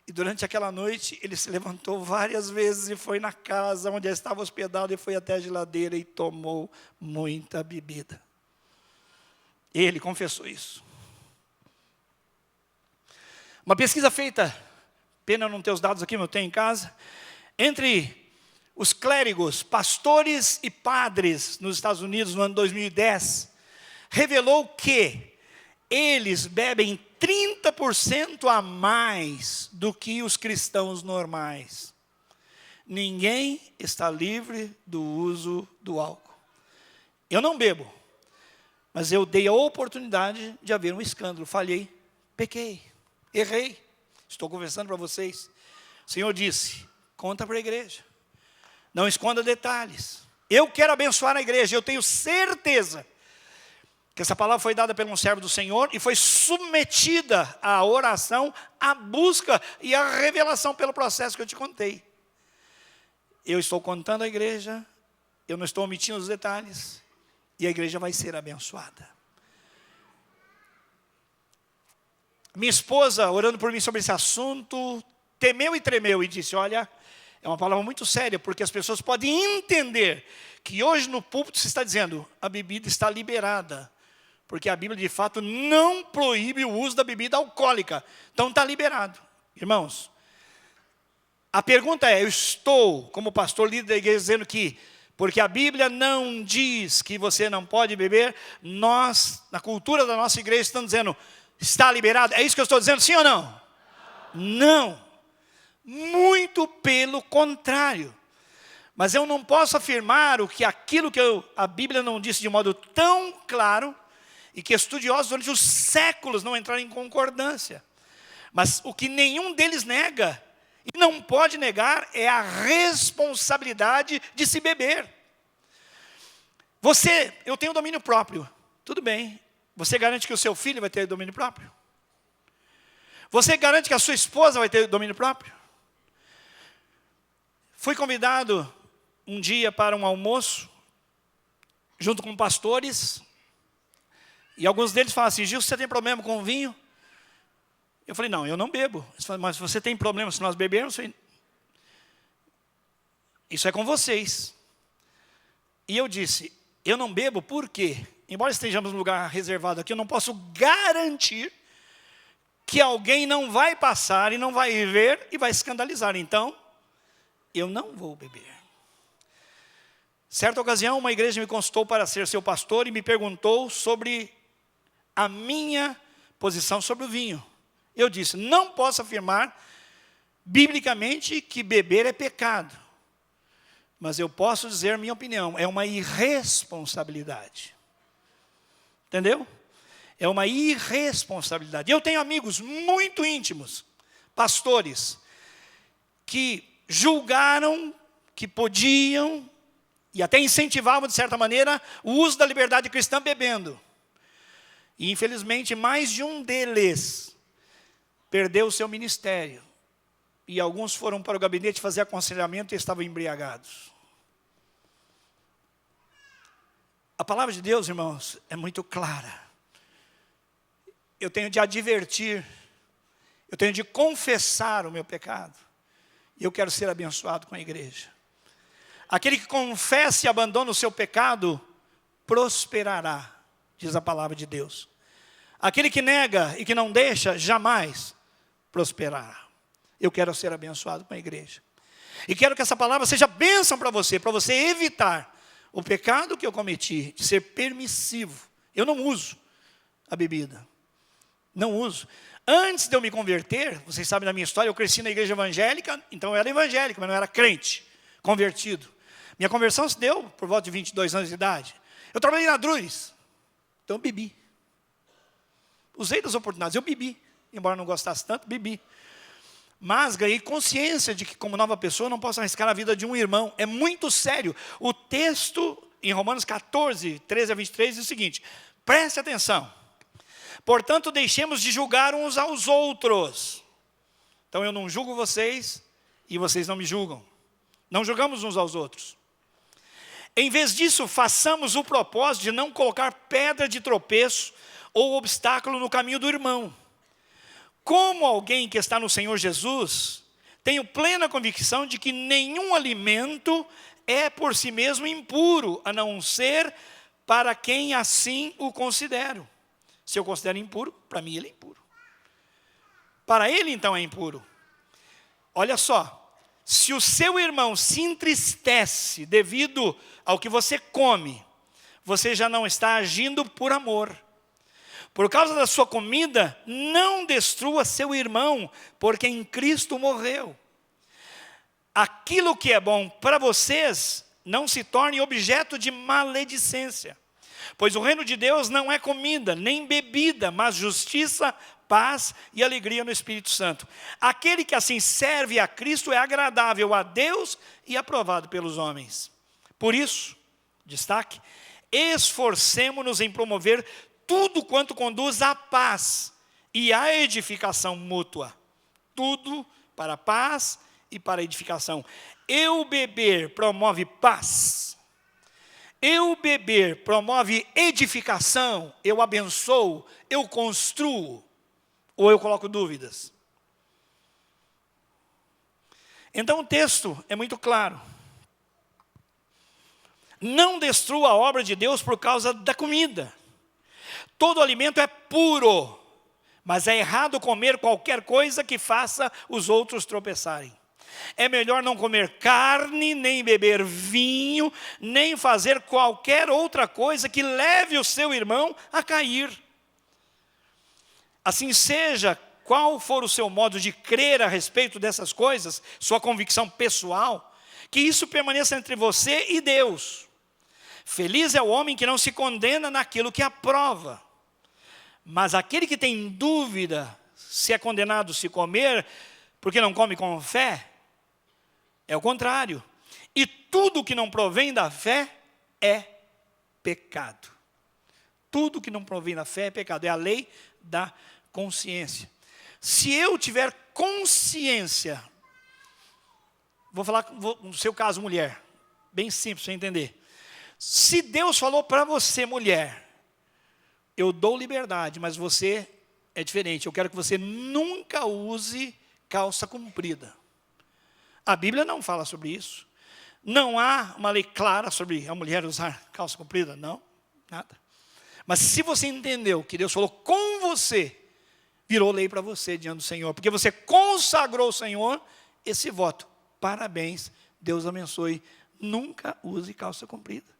E durante aquela noite, ele se levantou várias vezes e foi na casa onde ele estava hospedado e foi até a geladeira e tomou muita bebida. Ele confessou isso. Uma pesquisa feita, pena não ter os dados aqui, mas eu tenho em casa, entre os clérigos, pastores e padres nos Estados Unidos no ano 2010, revelou que eles bebem 30% a mais do que os cristãos normais. Ninguém está livre do uso do álcool. Eu não bebo, mas eu dei a oportunidade de haver um escândalo. Falhei, pequei, errei. Estou conversando para vocês. O Senhor disse: conta para a igreja. Não esconda detalhes. Eu quero abençoar a igreja. Eu tenho certeza que essa palavra foi dada por um servo do Senhor e foi submetida à oração, à busca e à revelação pelo processo que eu te contei. Eu estou contando à igreja, eu não estou omitindo os detalhes, e a igreja vai ser abençoada. Minha esposa, orando por mim sobre esse assunto, temeu e tremeu e disse: olha, é uma palavra muito séria, porque as pessoas podem entender que hoje no púlpito se está dizendo: a bebida está liberada. Porque a Bíblia, de fato, não proíbe o uso da bebida alcoólica. Então está liberado. Irmãos, a pergunta é: eu estou, como pastor líder da igreja, dizendo que, porque a Bíblia não diz que você não pode beber, nós, na cultura da nossa igreja, estamos dizendo: está liberado? É isso que eu estou dizendo, sim ou não? Não. Muito pelo contrário. Mas eu não posso afirmar aquilo que a Bíblia não disse de modo tão claro, e que estudiosos durante os séculos não entraram em concordância. Mas o que nenhum deles nega, e não pode negar, é a responsabilidade de se beber. Eu tenho domínio próprio. Tudo bem. Você garante que o seu filho vai ter domínio próprio? Você garante que a sua esposa vai ter domínio próprio? Fui convidado um dia para um almoço, junto com pastores, e alguns deles falam assim: Gil, você tem problema com vinho? Eu falei: não, eu não bebo. Eles falaram: mas você tem problema se nós bebermos? Eu falei: isso é com vocês. E eu disse: eu não bebo porque, embora estejamos num lugar reservado aqui, eu não posso garantir que alguém não vai passar e não vai ver e vai escandalizar. Então, eu não vou beber. Certa ocasião, uma igreja me consultou para ser seu pastor e me perguntou sobre a minha posição sobre o vinho. Eu disse: não posso afirmar biblicamente que beber é pecado, mas eu posso dizer minha opinião, é uma irresponsabilidade. Entendeu? É uma irresponsabilidade. Eu tenho amigos muito íntimos, pastores, que julgaram que podiam e até incentivavam, de certa maneira, o uso da liberdade cristã bebendo. E, infelizmente, mais de um deles perdeu o seu ministério. E alguns foram para o gabinete fazer aconselhamento e estavam embriagados. A palavra de Deus, irmãos, é muito clara. Eu tenho de advertir, eu tenho de confessar o meu pecado. E eu quero ser abençoado com a igreja. Aquele que confessa e abandona o seu pecado, prosperará, diz a palavra de Deus. Aquele que nega e que não deixa, jamais prosperará. Eu quero ser abençoado com a igreja. E quero que essa palavra seja bênção para você evitar o pecado que eu cometi, de ser permissivo. Eu não uso a bebida. Não uso. Antes de eu me converter, vocês sabem da minha história, eu cresci na igreja evangélica, então eu era evangélico, mas não era crente, convertido. Minha conversão se deu por volta de 22 anos de idade. Eu trabalhei na Druz, então eu bebi. Usei das oportunidades, eu bebi. Embora não gostasse tanto, bebi. Mas ganhei consciência de que, como nova pessoa, não posso arriscar a vida de um irmão. É muito sério. O texto, em Romanos 14, 13 a 23, diz o seguinte: preste atenção. Portanto, deixemos de julgar uns aos outros. Então, eu não julgo vocês e vocês não me julgam. Não julgamos uns aos outros. Em vez disso, façamos o propósito de não colocar pedra de tropeço ou obstáculo no caminho do irmão. Como alguém que está no Senhor Jesus, tenho plena convicção de que nenhum alimento é por si mesmo impuro, a não ser para quem assim o considero. Se eu considero impuro, para mim ele é impuro. Para ele então é impuro. Olha só. Se o seu irmão se entristece devido ao que você come, você já não está agindo por amor. Por causa da sua comida, não destrua seu irmão, porque em Cristo morreu. Aquilo que é bom para vocês não se torne objeto de maledicência. Pois o reino de Deus não é comida, nem bebida, mas justiça, paz e alegria no Espírito Santo. Aquele que assim serve a Cristo é agradável a Deus e aprovado pelos homens. Por isso, destaque, esforcemo-nos em promover tudo quanto conduz à paz e à edificação mútua. Tudo para a paz e para a edificação. Eu beber promove paz. Eu beber promove edificação. Eu abençoo, eu construo. Ou eu coloco dúvidas? Então o texto é muito claro. Não destrua a obra de Deus por causa da comida. Todo alimento é puro, mas é errado comer qualquer coisa que faça os outros tropeçarem. É melhor não comer carne, nem beber vinho, nem fazer qualquer outra coisa que leve o seu irmão a cair. Assim seja, qual for o seu modo de crer a respeito dessas coisas, sua convicção pessoal, que isso permaneça entre você e Deus. Feliz é o homem que não se condena naquilo que aprova. Mas aquele que tem dúvida se é condenado se comer, porque não come com fé, é o contrário. E tudo que não provém da fé é pecado. Tudo que não provém da fé é pecado. É a lei da consciência. Se eu tiver consciência, vou falar no seu caso, mulher, bem simples para entender. Se Deus falou para você, mulher, eu dou liberdade, mas você é diferente. Eu quero que você nunca use calça comprida. A Bíblia não fala sobre isso. Não há uma lei clara sobre a mulher usar calça comprida, não, nada. Mas se você entendeu que Deus falou com você, virou lei para você diante do Senhor, porque você consagrou ao Senhor esse voto. Parabéns, Deus abençoe. Nunca use calça comprida.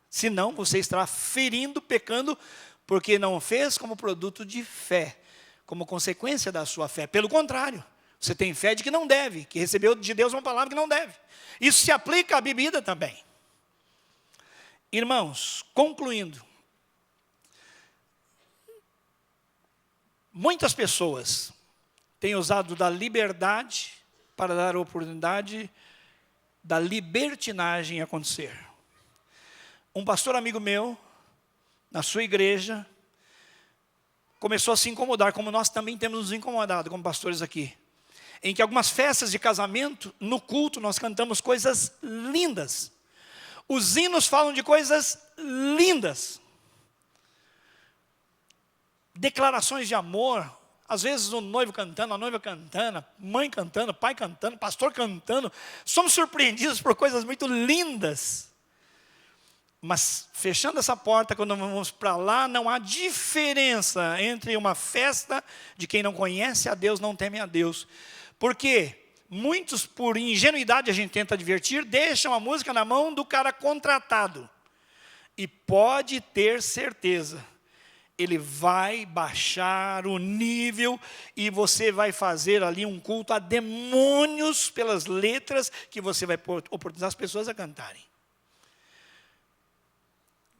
Senão você estará ferindo, pecando, porque não fez como produto de fé, como consequência da sua fé. Pelo contrário, você tem fé de que não deve, que recebeu de Deus uma palavra que não deve. Isso se aplica à bebida também. Irmãos, concluindo. Muitas pessoas têm usado da liberdade para dar oportunidade da libertinagem acontecer. Um pastor amigo meu, na sua igreja, começou a se incomodar, como nós também temos nos incomodado como pastores aqui. Em que algumas festas de casamento, no culto, nós cantamos coisas lindas. Os hinos falam de coisas lindas. Declarações de amor, às vezes o noivo cantando, a noiva cantando, a mãe cantando, pai cantando, pastor cantando. Somos surpreendidos por coisas muito lindas. Mas fechando essa porta, quando vamos para lá, não há diferença entre uma festa de quem não conhece a Deus, não teme a Deus. Porque muitos, por ingenuidade, a gente tenta divertir, deixam a música na mão do cara contratado. E pode ter certeza, ele vai baixar o nível e você vai fazer ali um culto a demônios pelas letras que você vai oportunizar as pessoas a cantarem.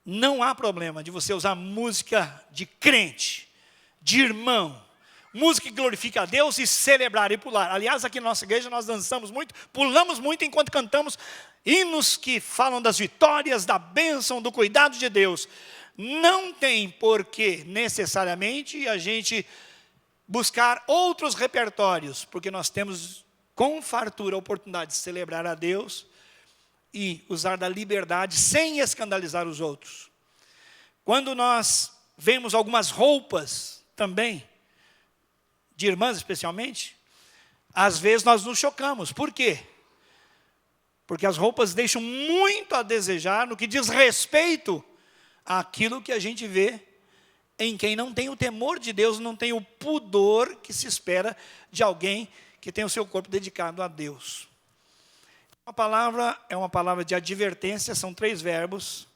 Não há problema de você usar música de crente, de irmão, música que glorifica a Deus e celebrar e pular. Aliás, aqui na nossa igreja nós dançamos muito, pulamos muito enquanto cantamos hinos que falam das vitórias, da bênção, do cuidado de Deus. Não tem por que necessariamente a gente buscar outros repertórios, porque nós temos com fartura a oportunidade de celebrar a Deus e usar da liberdade sem escandalizar os outros. Quando nós vemos algumas roupas também, de irmãs especialmente, às vezes nós nos chocamos. Por quê? Porque as roupas deixam muito a desejar no que diz respeito àquilo que a gente vê em quem não tem o temor de Deus, não tem o pudor que se espera de alguém que tem o seu corpo dedicado a Deus. A palavra é uma palavra de advertência, são 3 verbos.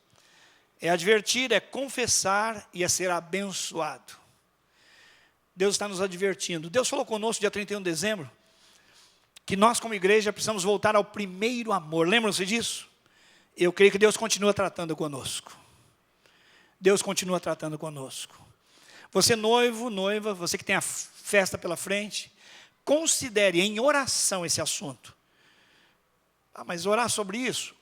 É advertir, é confessar e é ser abençoado. Deus está nos advertindo. Deus falou conosco dia 31 de dezembro, que nós como igreja precisamos voltar ao primeiro amor. Lembram-se disso? Eu creio que Deus continua tratando conosco. Deus continua tratando conosco. Você noivo, noiva, você que tem a festa pela frente, considere em oração esse assunto. Ah, mas orar sobre isso?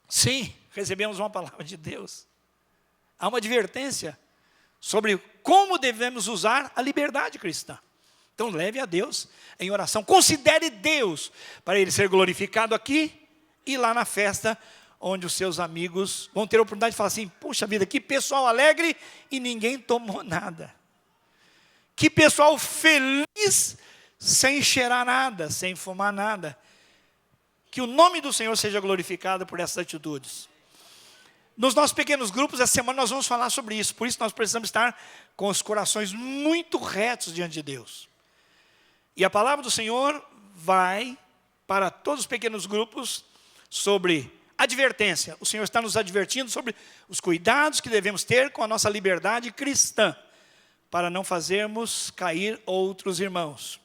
Sim, recebemos uma palavra de Deus. Há uma advertência sobre como devemos usar a liberdade cristã. Então leve a Deus em oração. Considere Deus para Ele ser glorificado aqui e lá na festa, onde os seus amigos vão ter a oportunidade de falar assim: puxa vida, que pessoal alegre e ninguém tomou nada. Que pessoal feliz sem cheirar nada, sem fumar nada. Que o nome do Senhor seja glorificado por essas atitudes. Nos nossos pequenos grupos, essa semana nós vamos falar sobre isso. Por isso nós precisamos estar com os corações muito retos diante de Deus. E a palavra do Senhor vai para todos os pequenos grupos sobre advertência. O Senhor está nos advertindo sobre os cuidados que devemos ter com a nossa liberdade cristã, para não fazermos cair outros irmãos.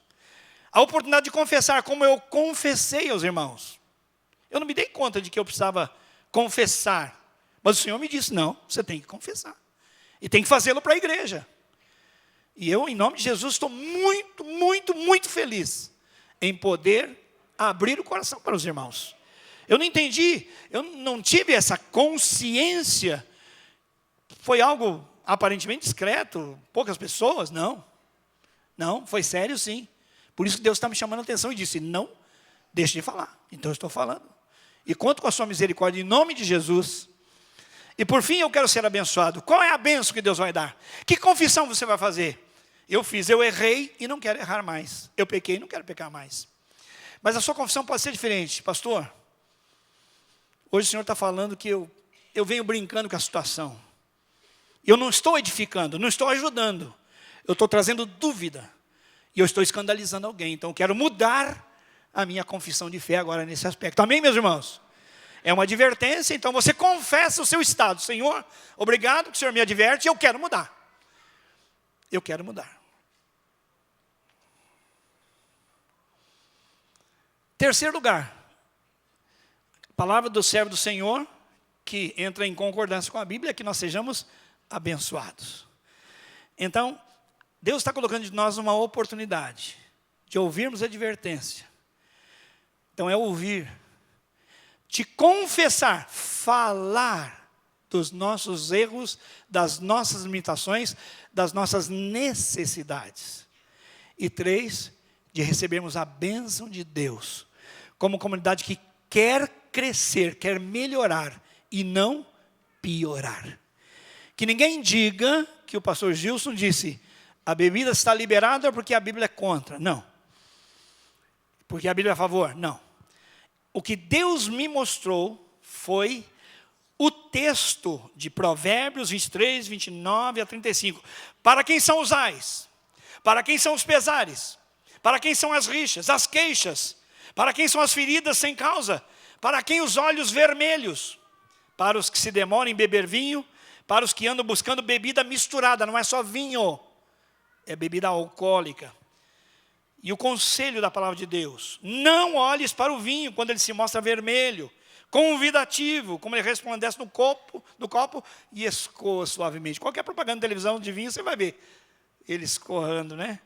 A oportunidade de confessar, como eu confessei aos irmãos. Eu não me dei conta de que eu precisava confessar. Mas o Senhor me disse: não, você tem que confessar. E tem que fazê-lo para a igreja. E eu, em nome de Jesus, estou muito, muito, muito feliz em poder abrir o coração para os irmãos. Eu não entendi, eu não tive essa consciência. Foi algo aparentemente discreto, poucas pessoas, não. Não, foi sério sim. Por isso que Deus está me chamando a atenção e disse: não deixe de falar. Então eu estou falando. E conto com a sua misericórdia em nome de Jesus. E por fim eu quero ser abençoado. Qual é a bênção que Deus vai dar? Que confissão você vai fazer? Eu errei e não quero errar mais. Eu pequei e não quero pecar mais. Mas a sua confissão pode ser diferente. Pastor, hoje o Senhor está falando que eu venho brincando com a situação. Eu não estou edificando, não estou ajudando. Eu estou trazendo dúvida. E eu estou escandalizando alguém. Então eu quero mudar a minha confissão de fé agora nesse aspecto. Amém, meus irmãos? É uma advertência, então você confessa o seu estado. Senhor, obrigado que o Senhor me adverte, eu quero mudar. Eu quero mudar. Terceiro lugar, a palavra do servo do Senhor, que entra em concordância com a Bíblia, é que nós sejamos abençoados. Então, Deus está colocando de nós uma oportunidade de ouvirmos a advertência. Então é ouvir, de confessar, falar dos nossos erros, das nossas limitações, das nossas necessidades. E 3, de recebermos a bênção de Deus, como comunidade que quer crescer, quer melhorar e não piorar. Que ninguém diga que o pastor Gilson disse, a bebida está liberada porque a Bíblia é contra. Não. Porque a Bíblia é a favor. Não. O que Deus me mostrou foi o texto de Provérbios 23, 29 a 35. Para quem são os ais? Para quem são os pesares? Para quem são as rixas, as queixas? Para quem são as feridas sem causa? Para quem os olhos vermelhos? Para os que se demoram em beber vinho? Para os que andam buscando bebida misturada, não é só vinho, é bebida alcoólica. E o conselho da palavra de Deus, não olhes para o vinho quando ele se mostra vermelho, convidativo, como ele resplandece no copo e escoa suavemente. Qualquer propaganda de televisão de vinho, você vai ver ele escorrando, né?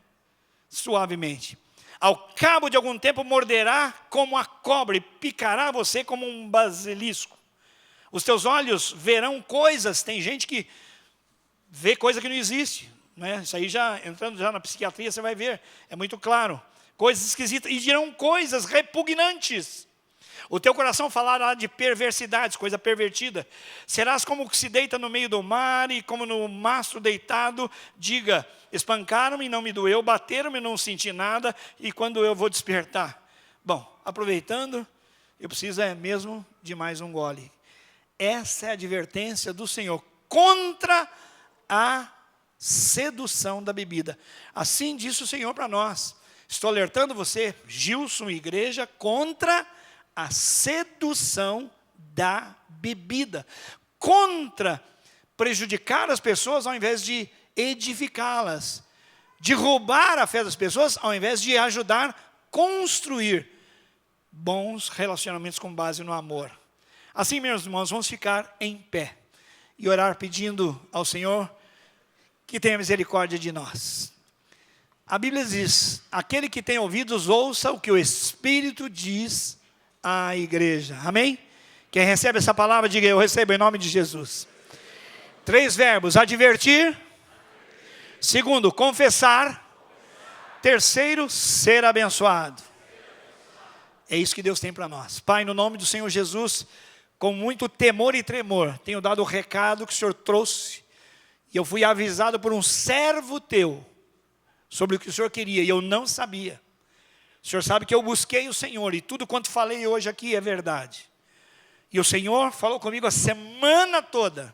Suavemente. Ao cabo de algum tempo morderá como a cobra e picará você como um basilisco. Os teus olhos verão coisas, tem gente que vê coisa que não existe, né? Isso aí entrando na psiquiatria você vai ver, é muito claro. Coisas esquisitas, e dirão coisas repugnantes. O teu coração falará de perversidades, coisa pervertida. Serás como o que se deita no meio do mar e como no mastro deitado, diga, espancaram-me e não me doeu, bateram-me e não senti nada, e quando eu vou despertar? Bom, aproveitando, eu preciso mesmo de mais um gole. Essa é a advertência do Senhor contra a sedução da bebida. Assim disse o Senhor para nós. Estou alertando você, Gilson, igreja, contra a sedução da bebida. Contra prejudicar as pessoas ao invés de edificá-las. De roubar a fé das pessoas ao invés de ajudar a construir bons relacionamentos com base no amor. Assim, meus irmãos, vamos ficar em pé e orar pedindo ao Senhor que tenha misericórdia de nós. A Bíblia diz, aquele que tem ouvidos, ouça o que o Espírito diz à igreja. Amém? Quem recebe essa palavra, diga, eu recebo em nome de Jesus. 3 verbos, advertir. 2, confessar. 3, ser abençoado. É isso que Deus tem para nós. Pai, no nome do Senhor Jesus, com muito temor e tremor, tenho dado o recado que o Senhor trouxe. E eu fui avisado por um servo teu sobre o que o Senhor queria, e eu não sabia. O Senhor sabe que eu busquei o Senhor, e tudo quanto falei hoje aqui é verdade. E o Senhor falou comigo a semana toda,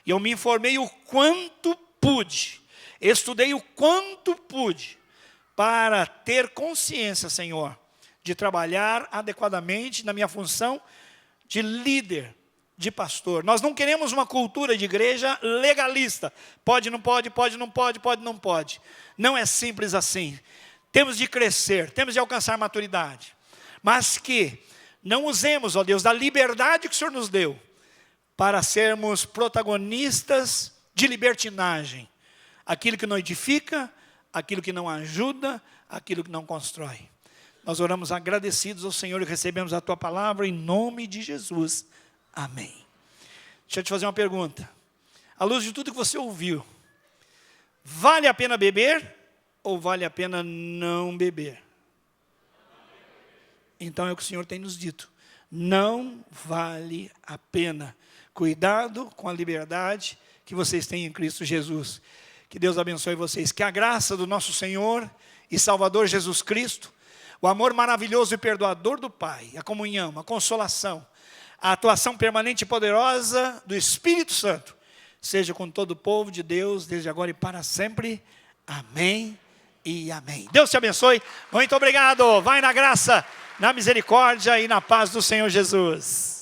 e eu me informei o quanto pude, estudei o quanto pude, para ter consciência, Senhor, de trabalhar adequadamente na minha função de líder, de pastor. Nós não queremos uma cultura de igreja legalista. Pode, não pode, pode, não pode, pode, não pode. Não é simples assim. Temos de crescer, temos de alcançar maturidade. Mas que não usemos, ó Deus, da liberdade que o Senhor nos deu para sermos protagonistas de libertinagem. Aquilo que não edifica, aquilo que não ajuda, aquilo que não constrói. Nós oramos agradecidos ao Senhor e recebemos a Tua palavra em nome de Jesus. Amém. Deixa eu te fazer uma pergunta. À luz de tudo que você ouviu, vale a pena beber ou vale a pena não beber? Então é o que o Senhor tem nos dito. não vale a pena. Cuidado com a liberdade que vocês têm em Cristo Jesus. Que Deus abençoe vocês. Que a graça do nosso Senhor e Salvador Jesus Cristo, o amor maravilhoso e perdoador do Pai, a comunhão, a consolação, a atuação permanente e poderosa do Espírito Santo, seja com todo o povo de Deus, desde agora e para sempre. Amém e amém. Deus te abençoe. Muito obrigado. Vai na graça, na misericórdia e na paz do Senhor Jesus.